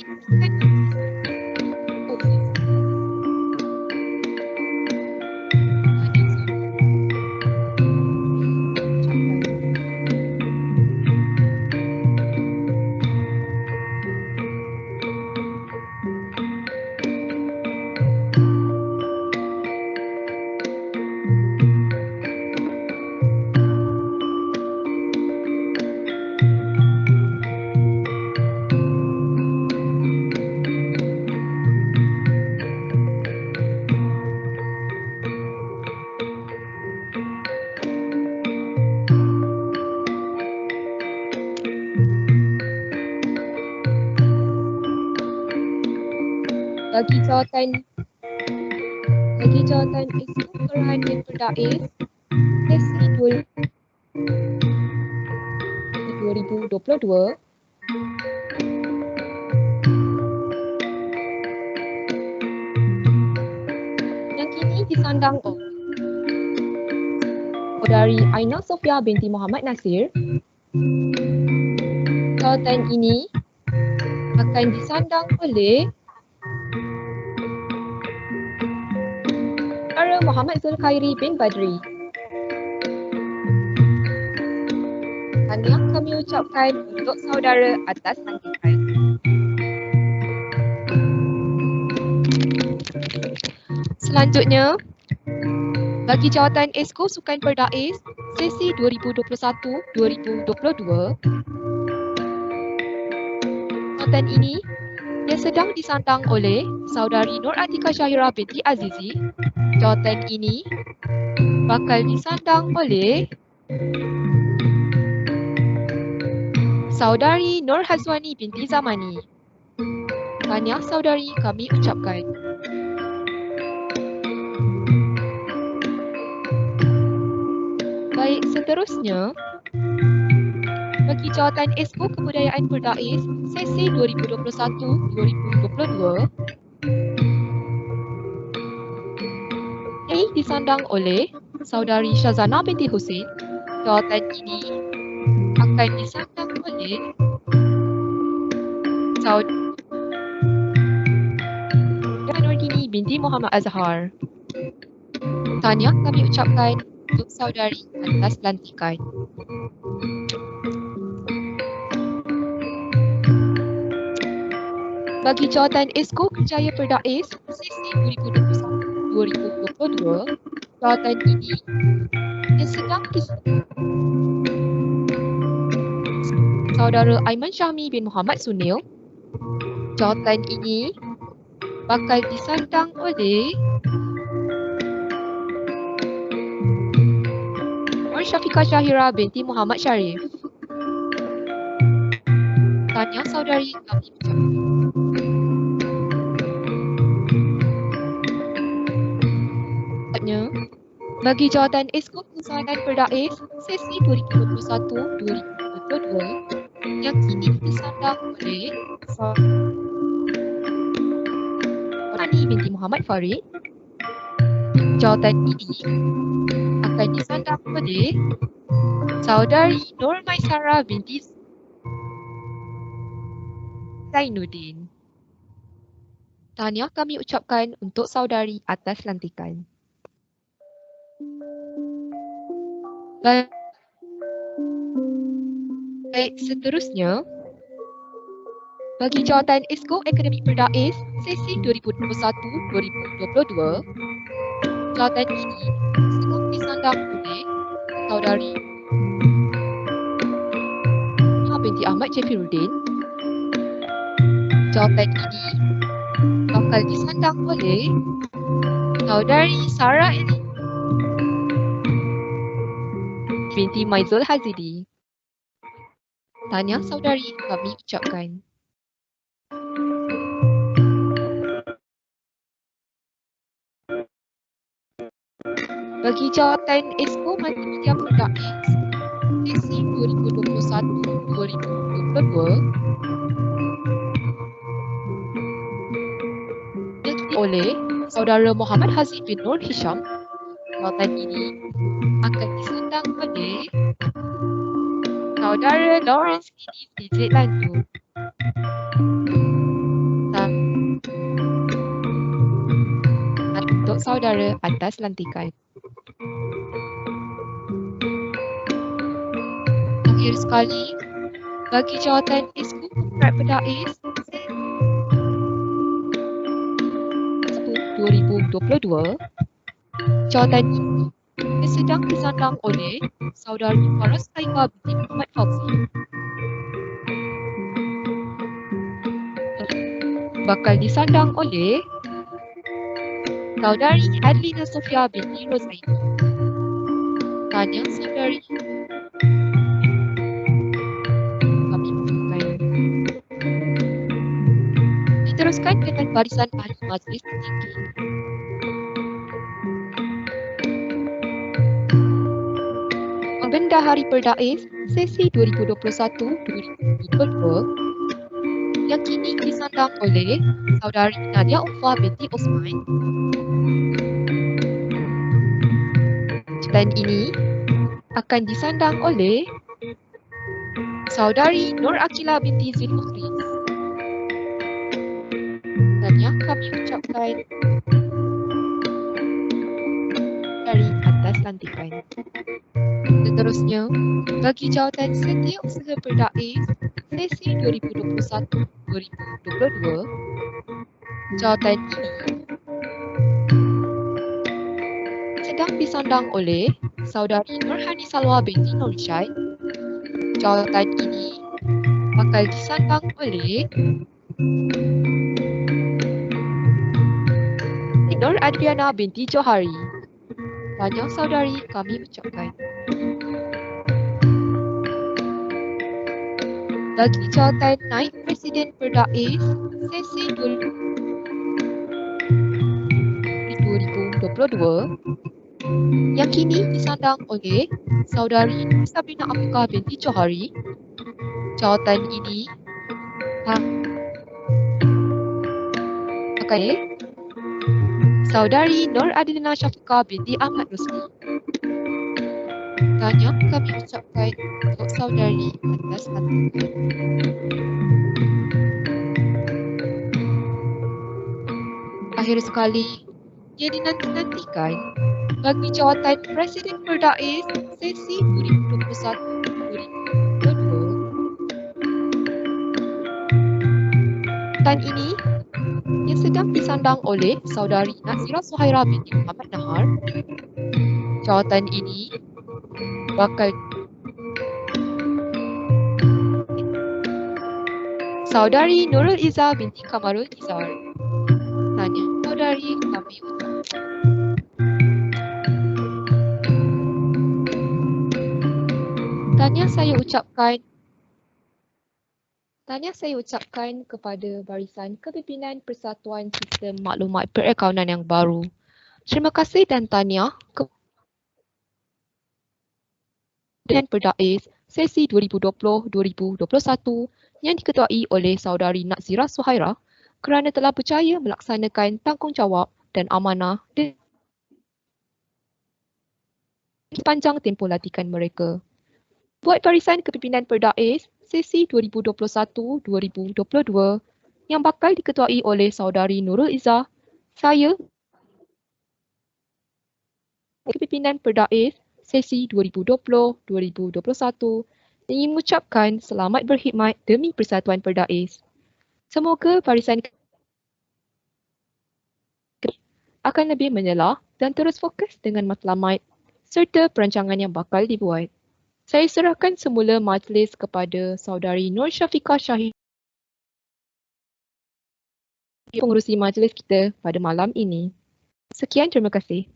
bagi jawatan Esko Kerhanian Perdais sesi 2022 yang kini disandang dari Aina Sofia binti Muhammad Nasir. Jawatan ini akan disandang oleh Muhammad Zulkhairi bin Badri. Tahniah kami ucapkan untuk saudara atas lantikan. Selanjutnya, bagi jawatan Esko Sukan Perdais sesi 2021-2022, jawatan ini yang sedang disandang oleh saudari Nur Atika Syahira binti Azizi. Jawatan ini bakal disandang oleh saudari Nur Hazwani binti Zamani. Tahniah saudari kami ucapkan. Baik, seterusnya bagi jawatan Esko Kebudayaan Perdais sesi 2021-2022 disandang oleh saudari Syazana binti Husin. Jawatan ini akan disandang oleh saudari Nurdini binti Muhammad Azhar. Tahniah kami ucapkan untuk saudari atas lantikan. Bagi jawatan Esko Kerjaya Perdais sesi 2021-2022, jawatan ini yang sedang disandang saudara Aiman Syahmi bin Muhammad Sunil. Jawatan ini bakal disandang oleh Nur Syafiqah Syahira binti Muhammad Syarif. Tahniah saudari kami ucapkan. Bagi jawatan Esko Pengusahaan Perdais sesi 2021-2022 yang kini disandang oleh Rani binti Muhammad Farid. Jawatan ini akan disandang oleh Saudari Nur Maisara binti Zainuddin. Tahniah kami ucapkan untuk saudari atas lantikan. Baik, seterusnya bagi jawatan Esko Akademik Perdais sesi 2021-2022, jawatan ini sedang disandang oleh saudari binti Ahmad Jafiruddin. Jawatan ini bakal disandang oleh saudari Sarah binti Maizul Hazidi. Tahniah saudari kami ucapkan. Bagi jawatan Esko Multimedia Perdais sesi 2021-2022 yang oleh saudara Muhammad Haziq bin Nur Hisham. Jawatan ini akan disandang oleh saudara Lawrence Kidis DJ Lanjut. Untuk saudara atas lantikan. Akhir sekali, bagi jawatan Esko Pemerintah Perdais 2022, jawatan ini sedang disandang oleh saudari Faraz Taibah binti Muhammad Fauzi. Bakal disandang oleh saudari Adlina Sofia binti Rozaini. Tahniah saudari. Kami ucapkan. Diteruskan dengan barisan ahli majlis tertinggi. Bendahari Perdais sesi 2021-2022 yang kini disandang oleh saudari Nadia Ulfa binti Osman. Dan ini akan disandang oleh saudari Nur Akila binti Zulmukhris. Tahniah kami ucapkan dari atas lantikan. Seterusnya, bagi jawatan Setiausaha Perdais sesi 2021-2022, jawatan ini sedang disandang oleh saudari Nurhani Salwa binti Nursyad. Jawatan ini bakal disandang oleh Nur Adriana binti Johari. Tahniah saudari kami ucapkan. Bagi jawatan Naib Presiden Perdais sesi 2022 yang kini disandang oleh saudari Sabrina Afika binti Johari. Jawatan ini saudari Nur Adilina Syafika binti Ahmad Rusli. Tahniah kami ucapkan untuk saudari atas lantikan. Akhir sekali, ia dinanti-nantikan bagi jawatan Presiden Perdais sesi 2021-2022. Dan ini yang sedang disandang oleh saudari Nazira Suhaira binti Muhammad Nahar. Jawatan ini bakal saudari Nurul Izzah binti Kamarul Izzar. Tahniah saudari kami ucapkan. Tahniah saya ucapkan kepada Barisan Kepimpinan Persatuan Sistem Maklumat Perakaunan yang baru. Terima kasih dan tahniah kepada Perdais sesi 2020-2021 yang diketuai oleh saudari Nazira Suhaira kerana telah percaya melaksanakan tanggungjawab dan amanah sepanjang tempoh latihan mereka. Buat Barisan Kepimpinan Perdais sesi 2021-2022 yang bakal diketuai oleh Saudari Nurul Izzah, saya Kepimpinan Perdais sesi 2020-2021 ingin mengucapkan selamat berkhidmat demi Persatuan Perdais. Semoga barisan akan lebih menyelah dan terus fokus dengan matlamat serta perancangan yang bakal dibuat. Saya serahkan semula majlis kepada Saudari Nur Syafiqah Syahid, pengerusi majlis kita pada malam ini. Sekian, terima kasih.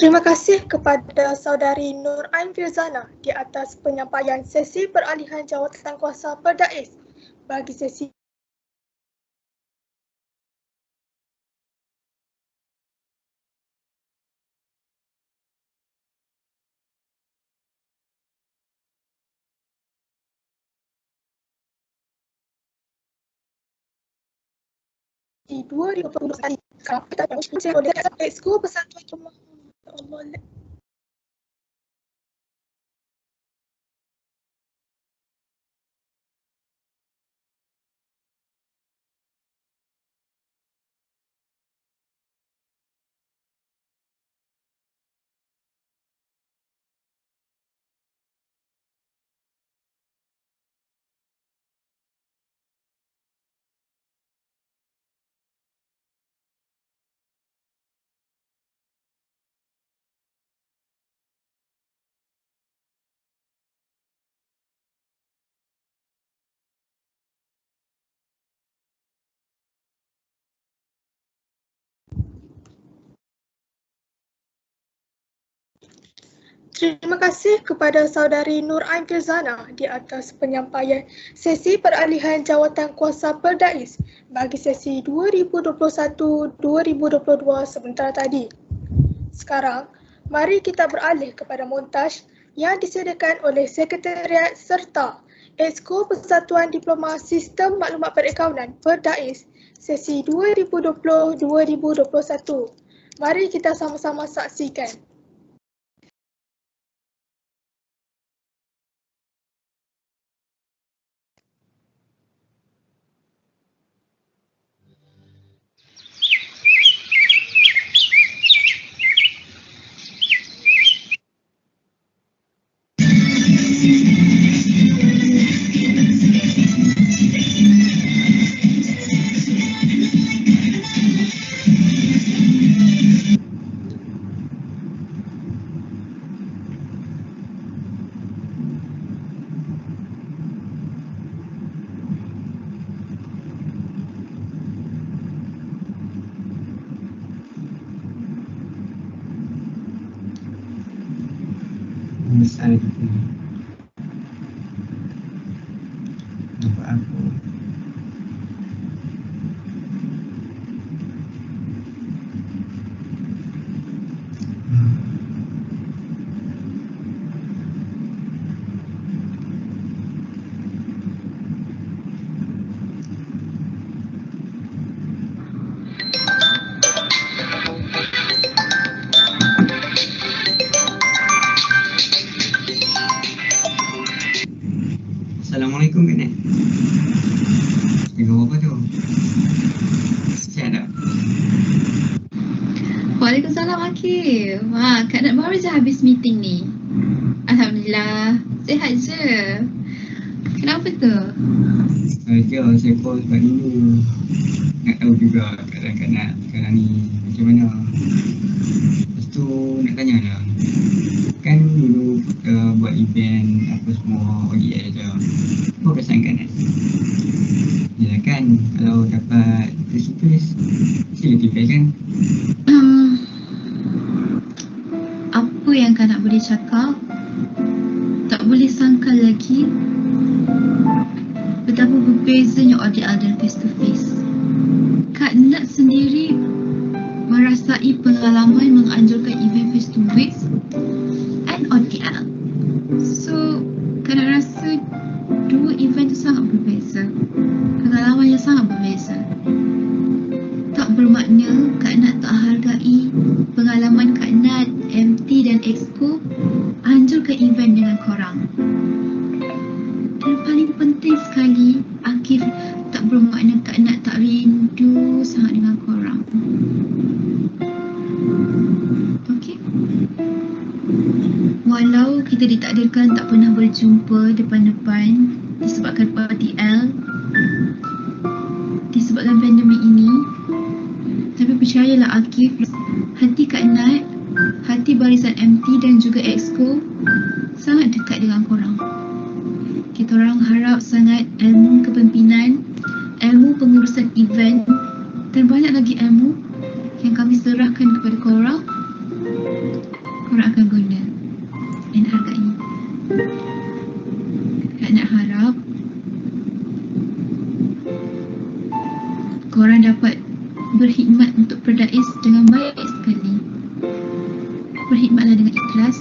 Terima kasih kepada Saudari Nur Ain Firzana di atas penyampaian sesi peralihan jawatan kuasa Perdais bagi sesi di 2021. Sekarang kita akan berbincang oleh Exco Persatuan Jemaah. Allah. Terima kasih kepada Saudari Nur Ain Firzana di atas penyampaian sesi peralihan jawatan kuasa Perdais bagi sesi 2021-2022 sebentar tadi. Sekarang, mari kita beralih kepada montaj yang disediakan oleh Sekretariat serta Exco Persatuan Diploma Sistem Maklumat Perakaunan Perdais sesi 2020-2021. Mari kita sama-sama saksikan. Besar itu nampak aku Assalamualaikum Kak Nek. Tengok apa tu? Sihat tak? Waalaikumsalam Akif. Wah, Kak Nat baru je habis meeting ni. Alhamdulillah, sihat je. Kenapa tu? Ya, saya call sebab dulu nak tahu juga keadaan Kak Nat sekarang ni macam mana. Lepas tu nak tanya lah. Kan dulu buat event apa semua ODL je. Apa perasaan Kak Nat? Ya kan, kalau dapat surprise, sila tipe kan? Apa yang Kak Nat boleh cakap? Tak boleh sangka lagi betapa berbezanya ODL dan face to face. Kak Nat sendiri merasai pengalaman pengalaman menganjurkan event face to face and OTL. So, Kak rasa dua event tu sangat berbeza. Pengalaman yang sangat berbeza. Tak bermakna Kak Nat tak hargai pengalaman Kak Nat, MT dan Exco anjurkan event dengan korang. Dan paling penting sekali, Akif tak bermakna Kak Nat tak rindu sangat dengan korang. Okey? Walau kita ditakdirkan tak pernah berjumpa depan-depan disebabkan OTL, disebabkan pandemik ini, tapi percayalah Akif, hati Kak Nat, hati barisan MT dan juga Exco sangat dekat dengan korang. Kita orang harap sangat ilmu kepimpinan, ilmu pengurusan event dan banyak lagi ilmu yang kami serahkan kepada korang, korang akan guna dan hargai. Kak nak harap korang dapat berkhidmat untuk Perdais dengan baik sekali. Berkhidmatlah dengan ikhlas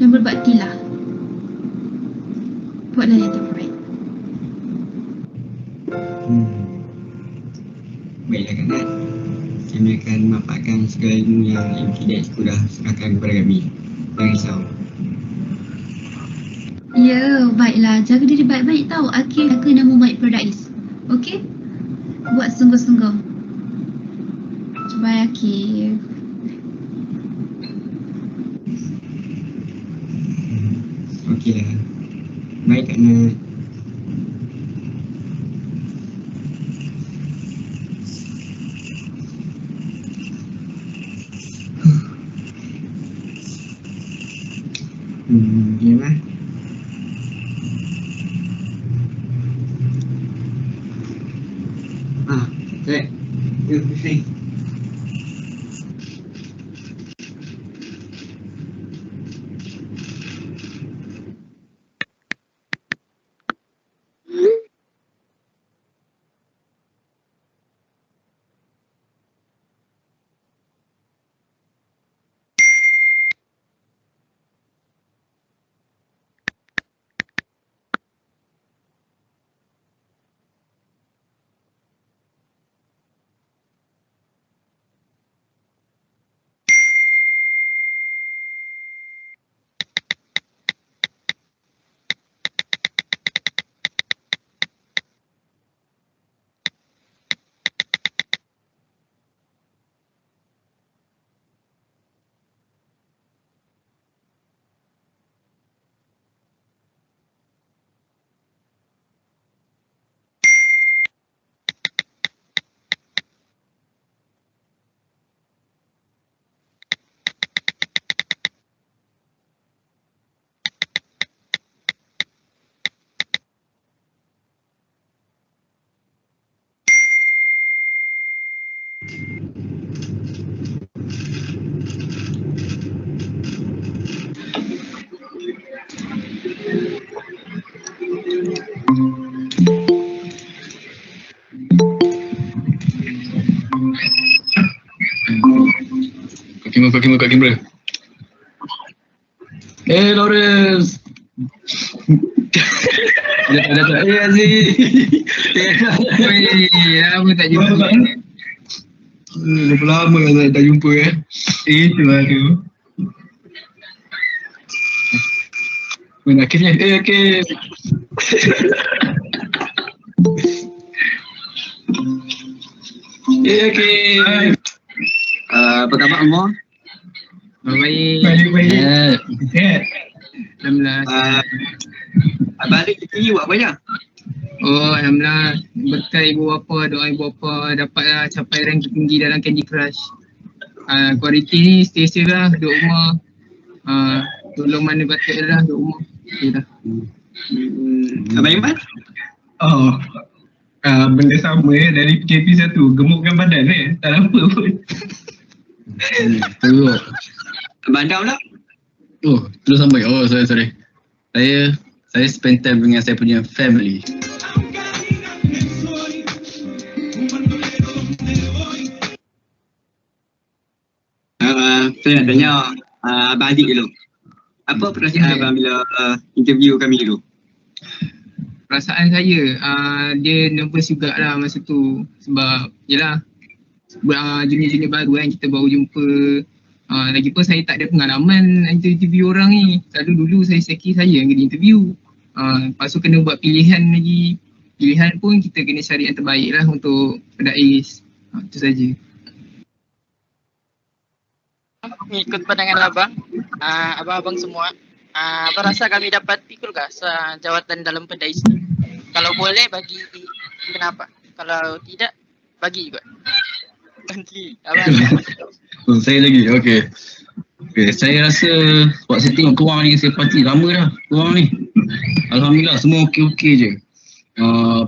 dan berbaktilah. Buatlah yang terbaik. Baiklah Kak Nat, kami akan memanfaatkan segala ilmu yang MT dan Exco dah serahkan kepada kami. Jangan risau. Ya, baiklah. Jaga diri baik-baik tau. Akif jaga nama baik Perdais. Okey? Buat sungguh-sungguh. Bye Akif. Okeylah. Baik Kak Nat. Gimana? Cek. Yuk, sini. Kak Kimber. Lawrence. Datang. Aziz. Lama tak jumpa. Berapa lama tak jumpa Itulah tu. Akhirnya Akif. Akif. Apa khabar semua? Baik. Alhamdulillah. Balik ke sini buat apa je? Oh, alhamdulillah. Berkat ibu bapa, doa ibu bapa dapatlah capai rank tinggi dalam Candy Crush. Kualiti ni stay safe lah, duduk rumah. Tolong mana batik lah, duduk rumah. Okay dah. Abang Iman? Benda sama dari PKP 1, gemukkan badan tak apa pun. Teruk. Abang Dam lah? Oh, terus sampai. Oh, sorry. Saya spend time dengan saya punya family. Saya nak tanya Abang Aziz dulu. Apa perasaan abang bila interview kami dulu? Perasaan saya, dia nervous jugalah masa tu. Sebab yelah, junior-junior baru kan, kita baru jumpa. Lagipun saya tak ada pengalaman interview orang ni. Selalu dulu saya yang kena interview. Lepas tu kena buat pilihan lagi. Pilihan pun kita kena cari yang terbaik lah untuk pedais. Itu saja. Mengikut pandangan abang, abang-abang semua, abang rasa kami dapat pikul ke jawatan dalam pedais ni? Kalau boleh bagi, kenapa? Kalau tidak, bagi juga. Nanti abang. Saya lagi, okey. Saya rasa sebab saya tengok korang ni, saya parti lama dah korang ni. Alhamdulillah semua okey-okey je.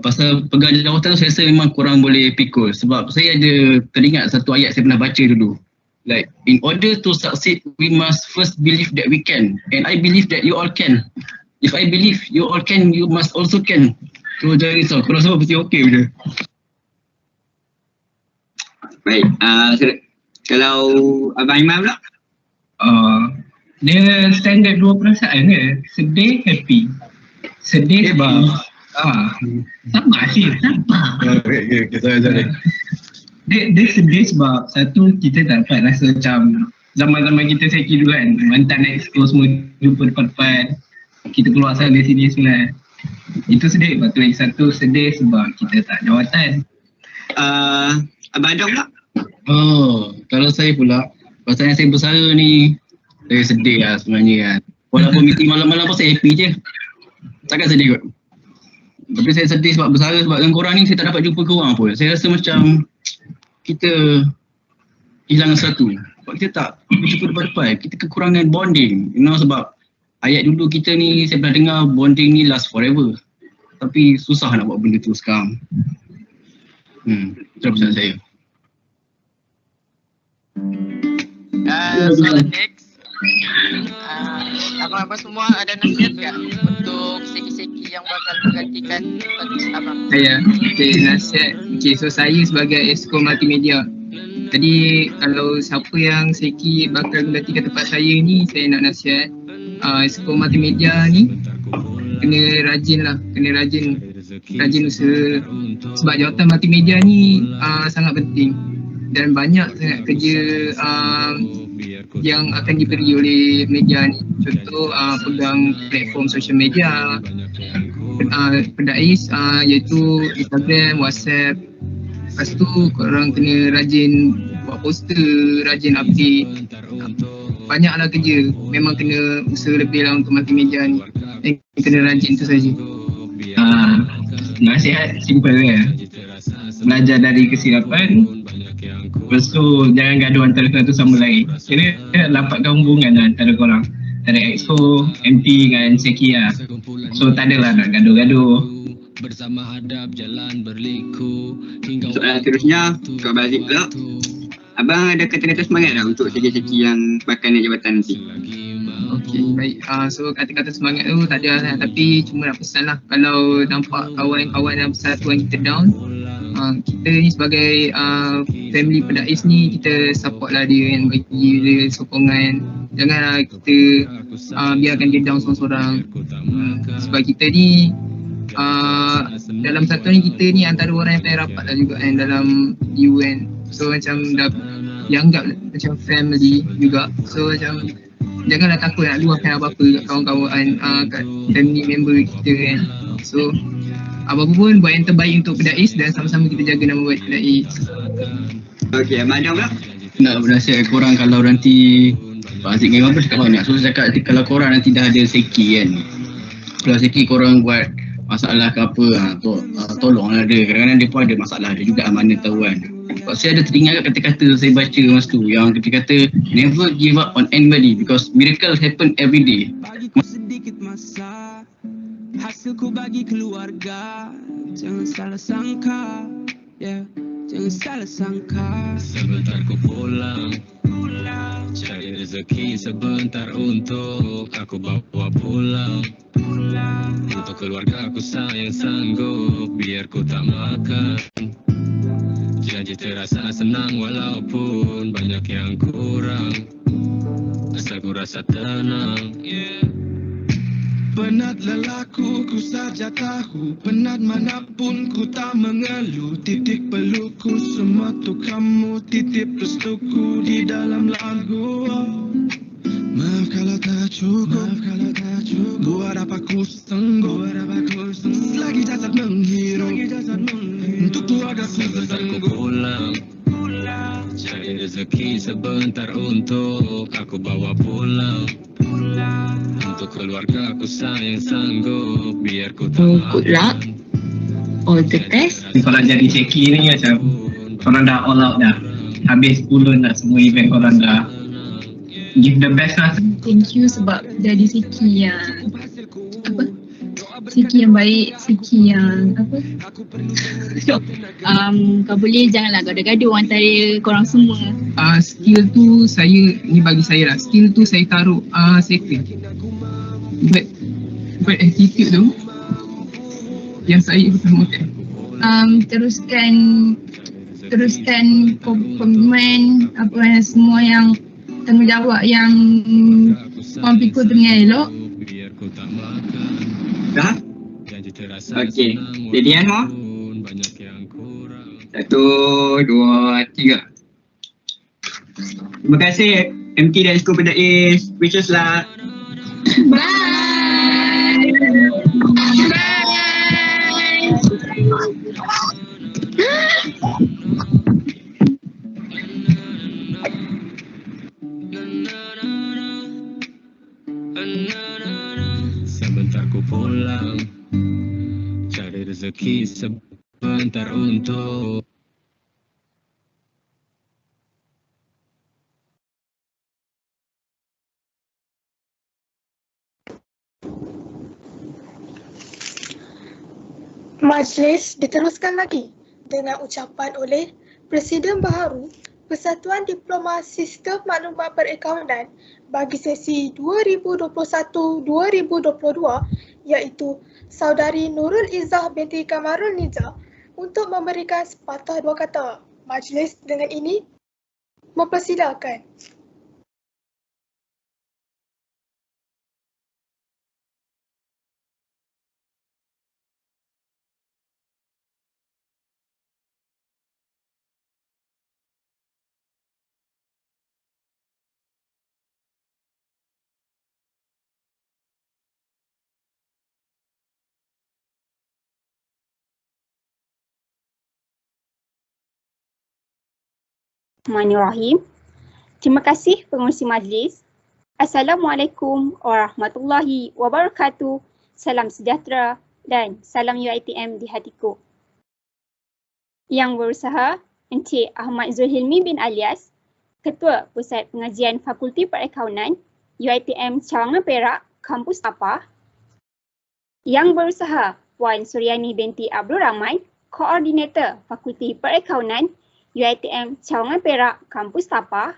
Pasal pegang jawatan tu saya rasa memang korang boleh pikul. Sebab saya ada teringat satu ayat saya pernah baca dulu. Like, in order to succeed, we must first believe that we can. And I believe that you all can. If I believe you all can, you must also can. So jangan risau, korang semua pasti okey je. Baik, kalau Abang Iman pula? Dia standard dua perasaan ke? Sedih, happy. Sedih sebab sabar sih, sabar. Okay, sorry. Dia sedih sebab satu, kita tak dapat rasa macam zaman-zaman kita seki dulu kan, mantan exco semua jumpa depan-depan, kita keluar sana sini semua. Itu sedih. Lepas tu lagi satu sedih sebab kita tak jawatan. Abang Adam pula? Kalau saya pula, pasal yang saya bersara ni, saya sedih lah sebenarnya kan. Walaupun meeting malam-malam pun saya happy je. Takkan sedih kot. Tapi saya sedih sebab bersara, sebab dengan korang ni saya tak dapat jumpa korang pun. Saya rasa macam kita hilang satu. Sebab kita tak jumpa depan-depan, kita kekurangan bonding. Sebab ayat dulu kita ni, saya pernah dengar bonding ni last forever. Tapi susah nak buat benda tu sekarang. Itu pesan saya. Soalan next. Abang-abang semua ada nasihat tak untuk seki-seki yang bakal menggantikan abang? Saya, nasihat. So saya sebagai exco multimedia. Jadi kalau siapa yang seki bakal menggantikan tempat saya ni, saya nak nasihat. Exco multimedia ni kena rajin usaha. Sebab jawatan multimedia ni sangat penting. Dan banyak sangat kerja yang akan diberi oleh media ni. Contoh pegang platform social media, pedais iaitu Instagram, WhatsApp. Lepas tu korang kena rajin buat poster, rajin update. Banyaklah kerja, memang kena usaha lebih lah untuk multimedia ni. Kena rajin tu saja. Nasihat simple kan. Belajar dari kesilapan. Lepas tu jangan gaduh antara satu sama lain. Kira lapatkan hubungan lah antara korang. Antara exco, MP dengan seki lah. So tak adalah nak gaduh-gaduh. Soalan seterusnya, Kak Bazik pula. Abang ada kata-kata semangat tak untuk seki-seki yang bakal naik jabatan nanti? Okey, baik. So kata-kata semangat tu tak ada lah. Tapi cuma nak pesan lah, kalau nampak kawan-kawan dalam persatuan kita down, kita ni sebagai family pedais ni, kita support lah dia kan, bagi dia sokongan. Janganlah kita biarkan dia down seorang-seorang. Sebab kita ni dalam persatuan ni, kita ni antara orang yang paling rapat lah juga kan dalam UN. So macam dah dianggap macam family juga. So macam janganlah takut nak luahkan apa-apa kat kawan-kawan, kat family member kita kan. So apa-apa pun buat yang terbaik untuk pedais dan sama-sama kita jaga nama baik pedais. Okey, Madam pula? Nak bernasihat korang kalau nanti Pak Aziz dengan apa cakap banyak. So saya cakap kalau korang nanti dah ada seki kan, kalau seki korang buat masalah ke apa, tolonglah dia. Kadang-kadang dia pun ada masalah, dia juga mana tahu kan. Sebab saya ada teringat kata-kata saya baca masa tu, yang ketika kata never give up on anybody because miracles happen every day. Sedikit masa hasilku bagi keluarga, jangan salah sangka, jangan salah sangka. Sebentar ku pulang, cari rezeki sebentar untuk aku bawa pulang. Untuk keluarga aku sayang sanggup biar ku tak makan. Janji Janji terasa senang walaupun banyak yang kurang. Asal ku rasa tenang, Penat lelaku ku saja tahu, penat manapun ku tak mengeluh. Titik peluku semua tu kamu, titip restuku di dalam lagu. Maaf kalau tak cukup, buat apa ku sanggup, selagi jasad menghirup, untuk keluarga ku bersanggup. Pulang, cari rezeki sebentar untuk aku bawa pulang. Untuk keluarga aku sayang sanggup, biar ku tak good luck, all the best. Korang jadi Seki ni macam korang dah all out dah. Habis pulun dah semua event korang dah. Give the best lah. Thank you sebab jadi Seki yang Seki yang baik, Seki yang kau boleh janganlah gaduh-gaduh antara korang semua. Skill tu ni bagi saya lah, skill tu saya taruh second. But attitude tu yang saya utamakan. Teruskan komitmen semua yang tanggungjawab yang korang pikul dengan elok. Dah? Okey. Jadi Anwar? 1, 2, 3. Terima kasih MT dan Esko Pedais. Wishes lah. Sebentar ku pulang, cari rezeki sebentar untuk Majlis diteruskan lagi dengan ucapan oleh Presiden Baharu Persatuan Diploma Sistem Maklumat Perakaunan bagi sesi 2021-2022 iaitu Saudari Nurul Izzah binti Kamarul Niza untuk memberikan sepatah dua kata. Majlis dengan ini mempersilakan. Bismillahirrahmanirrahim. Terima kasih pengurusi majlis. Assalamualaikum warahmatullahi wabarakatuh. Salam sejahtera dan salam UiTM di hatiku. Yang berusaha Encik Ahmad Zulhilmi bin Alias, Ketua Pusat Pengajian Fakulti Perakaunan UiTM Cawangan Perak, Kampus Tapah. Yang berusaha Puan Suryani binti Abdul Rahman, Koordinator Fakulti Perakaunan UiTM Cawangan Perak, Kampus Tapah.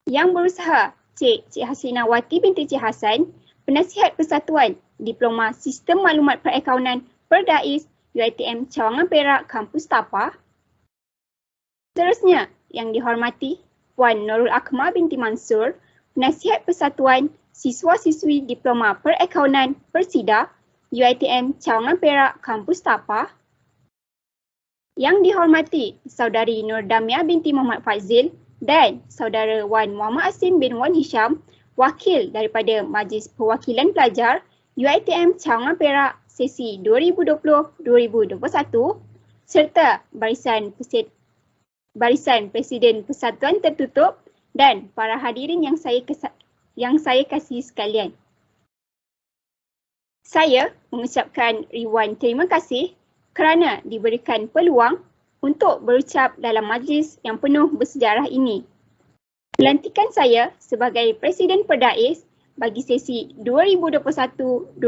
Yang berusaha Cik Hasina Wati binti Cik Hasan, Penasihat Persatuan Diploma Sistem Maklumat Perakaunan Perdais UiTM Cawangan Perak, Kampus Tapah. Seterusnya, yang dihormati Puan Nurul Akmal binti Mansur, Penasihat Persatuan Siswa-siswi Diploma Perakaunan Persida UiTM Cawangan Perak, Kampus Tapah. Yang dihormati Saudari Nur Damia binti Muhammad Fazil dan Saudara Wan Muhammad Asim bin Wan Hisham, wakil daripada Majlis Perwakilan Pelajar UiTM Cawangan Perak sesi 2020-2021 serta barisan Presiden Persatuan Tertutup dan para hadirin yang saya kasihi sekalian. Saya mengucapkan ribuan terima kasih kerana diberikan peluang untuk berucap dalam majlis yang penuh bersejarah ini. Pelantikan saya sebagai Presiden Perdais bagi sesi 2021-2022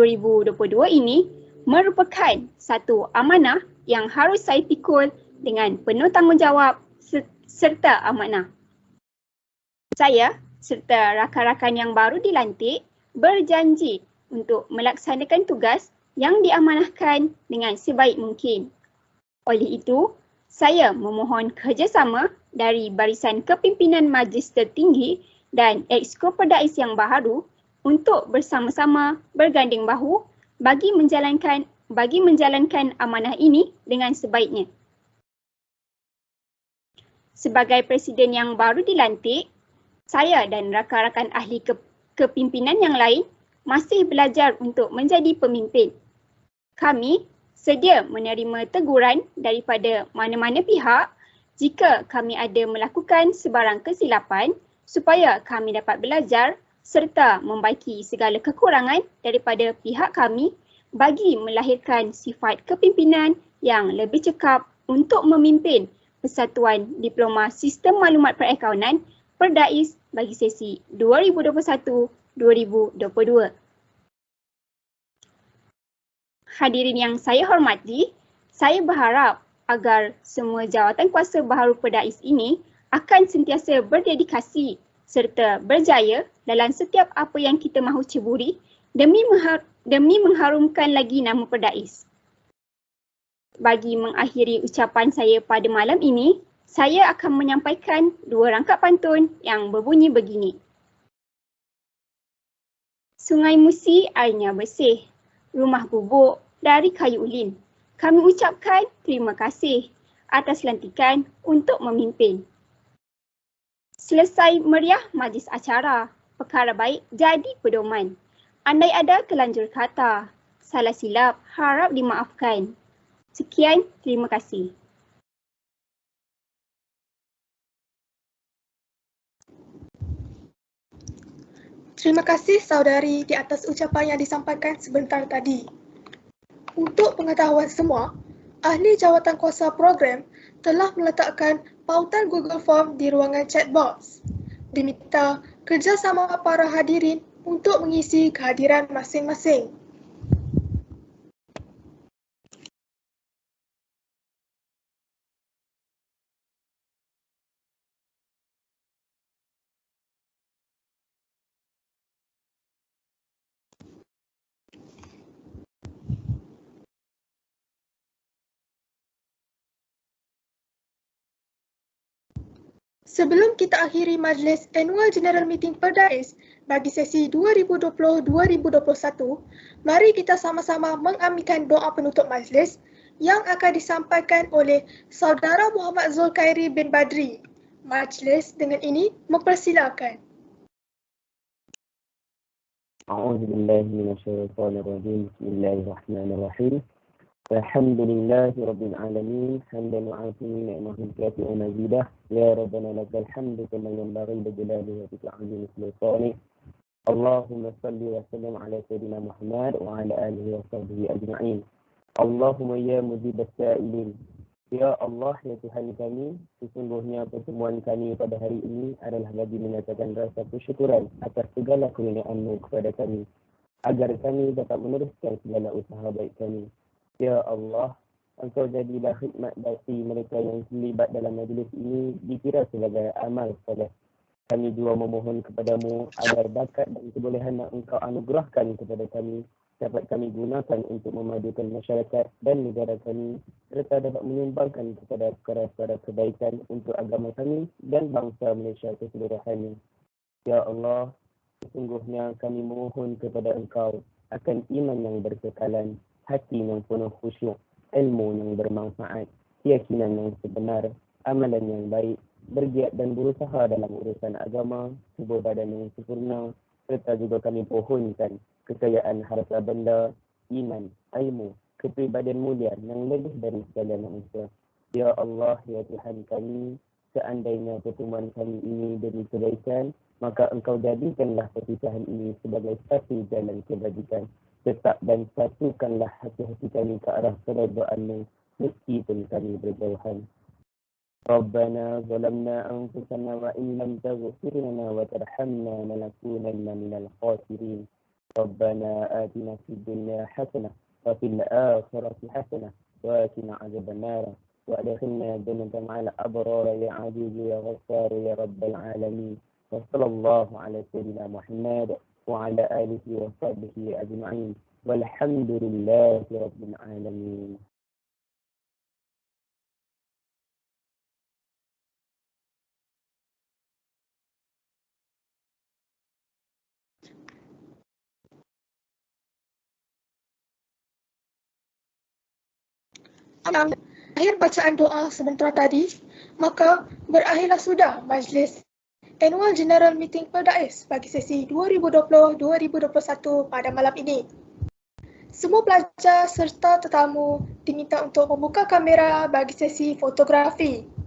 ini merupakan satu amanah yang harus saya pikul dengan penuh tanggungjawab serta amanah. Saya serta rakan-rakan yang baru dilantik berjanji untuk melaksanakan tugas yang diamanahkan dengan sebaik mungkin. Oleh itu, saya memohon kerjasama dari barisan kepimpinan majlis tertinggi dan Exco Perdais yang baharu untuk bersama-sama berganding bahu bagi menjalankan amanah ini dengan sebaiknya. Sebagai presiden yang baru dilantik, saya dan rakan-rakan ahli kepimpinan yang lain masih belajar untuk menjadi pemimpin. Kami sedia menerima teguran daripada mana-mana pihak jika kami ada melakukan sebarang kesilapan supaya kami dapat belajar serta membaiki segala kekurangan daripada pihak kami bagi melahirkan sifat kepimpinan yang lebih cekap untuk memimpin Persatuan Diploma Sistem Maklumat Perakaunan Perdais bagi sesi 2021-2022. Hadirin yang saya hormati, saya berharap agar semua jawatan kuasa baharu Perdais ini akan sentiasa berdedikasi serta berjaya dalam setiap apa yang kita mahu ceburi demi mengharumkan lagi nama Perdais. Bagi mengakhiri ucapan saya pada malam ini, saya akan menyampaikan dua rangkap pantun yang berbunyi begini. Sungai Musi airnya bersih, rumah gubuk dari kayu ulin. Kami ucapkan terima kasih atas lantikan untuk memimpin. Selesai meriah majlis acara, perkara baik jadi pedoman. Andai ada kelanjur kata, salah silap harap dimaafkan. Sekian, terima kasih. Terima kasih saudari di atas ucapan yang disampaikan sebentar tadi. Untuk pengetahuan semua, ahli jawatankuasa program telah meletakkan pautan Google Form di ruangan chat box. Diminta kerjasama para hadirin untuk mengisi kehadiran masing-masing. Sebelum kita akhiri majlis Annual General Meeting Perdais bagi sesi 2020-2021, mari kita sama-sama mengambilkan doa penutup majlis yang akan disampaikan oleh Saudara Muhammad Zulkhairi bin Badri. Majlis dengan ini mempersilakan. A'udzubillahi minasyaitonirrajim. Bismillahirrahmanirrahim. Alhamdulillahi Rabbil Alamin. Hamdan wa'afini ni'mahul kafi wa mazidah. Ya Rabbana lakal hamdu kama yanbaghi li jalali wajhika 'azimi sultani. Allahumma salli wa sallim ala sayyidina Muhammad wa ala alihi wa sahbihi ajma'in. Allahumma ya mujib as-sa'ilin. Ya Allah, ya Tuhan kami, sesungguhnya pertemuan kami pada hari ini adalah bagi menyatakan rasa kesyukuran atas segala kurniaan-Mu kepada kami, agar kami dapat meneruskan segala usaha baik kami. Ya Allah, Engkau jadilah khidmat bagi mereka yang terlibat dalam majlis ini dikira sebagai amal soleh. Kami juga memohon kepadamu agar bakat dan kebolehan yang Engkau anugerahkan kepada kami dapat kami gunakan untuk memajukan masyarakat dan negara kami serta dapat menyumbangkan kepada perkara-perkara kebaikan untuk agama kami dan bangsa Malaysia keseluruhannya. Ya Allah, sesungguhnya kami memohon kepada Engkau akan iman yang berkekalan, hati yang penuh khusyuk, ilmu yang bermanfaat, keyakinan yang sebenar, amalan yang baik, bergiat dan berusaha dalam urusan agama, tubuh badan yang sempurna, serta juga kami pohonkan kekayaan harta benda, iman, ilmu, kepribadian mulia yang lebih dari segala manusia. Ya Allah, ya Tuhan kami, seandainya pertemuan kami ini demi kebaikan, maka Engkau jadikanlah perpisahan ini sebagai satu jalan kebajikan. Tetap dan satukanlah hati-hati kami ke arah keridhaan-Mu meskipun kami berjauhan. Rabbana zalamna anfusana wa in lam taghfir lana wa tarhamna lanakunanna minal khasirin. Rabbana atina fid dunya hasanah wa fil akhirati hasanah wa qina adzaban nar wa adkhilna jannata ma'al abrar ya aziz ya ghaffar ya rabbal alamin. Wa sallallahu ala sayyidina Muhammad وعلى آله وصحبه أجمعين والحمد لله رب العالمين. Akhir bacaan doa sebentar tadi, maka berakhirlah sudah majlis Annual General Meeting Perdais bagi sesi 2020-2021 pada malam ini. Semua pelajar serta tetamu diminta untuk membuka kamera bagi sesi fotografi.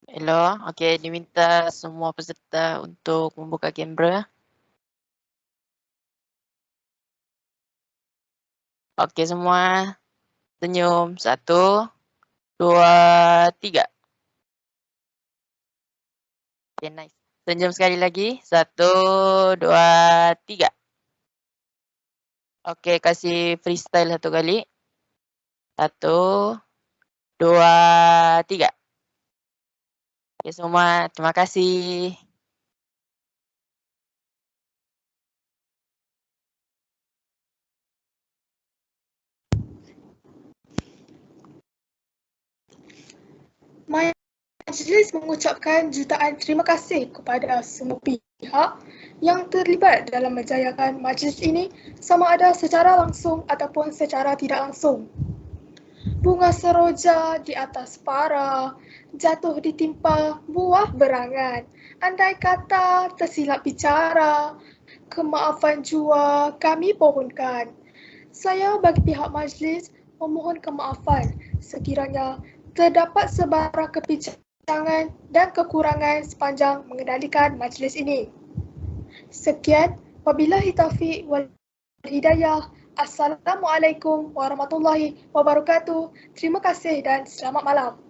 Hello, okey, diminta semua peserta untuk membuka kamera. Okey semua, senyum. 1, 2, 3. Okey, nice. Senyum sekali lagi. 1, 2, 3. Okey, kasih freestyle satu kali. 1, 2, 3. Okey semua, terima kasih. Majlis mengucapkan jutaan terima kasih kepada semua pihak yang terlibat dalam menjayakan majlis ini sama ada secara langsung ataupun secara tidak langsung. Bunga seroja di atas para, jatuh ditimpa buah berangan. Andai kata tersilap bicara, kemaafan jua kami pohonkan. Saya bagi pihak majlis memohon kemaafan sekiranya terdapat sebarang kebincangan dan kekurangan sepanjang mengendalikan majlis ini. Sekian, wabillahi taufiq wal hidayah. Assalamualaikum warahmatullahi wabarakatuh. Terima kasih dan selamat malam.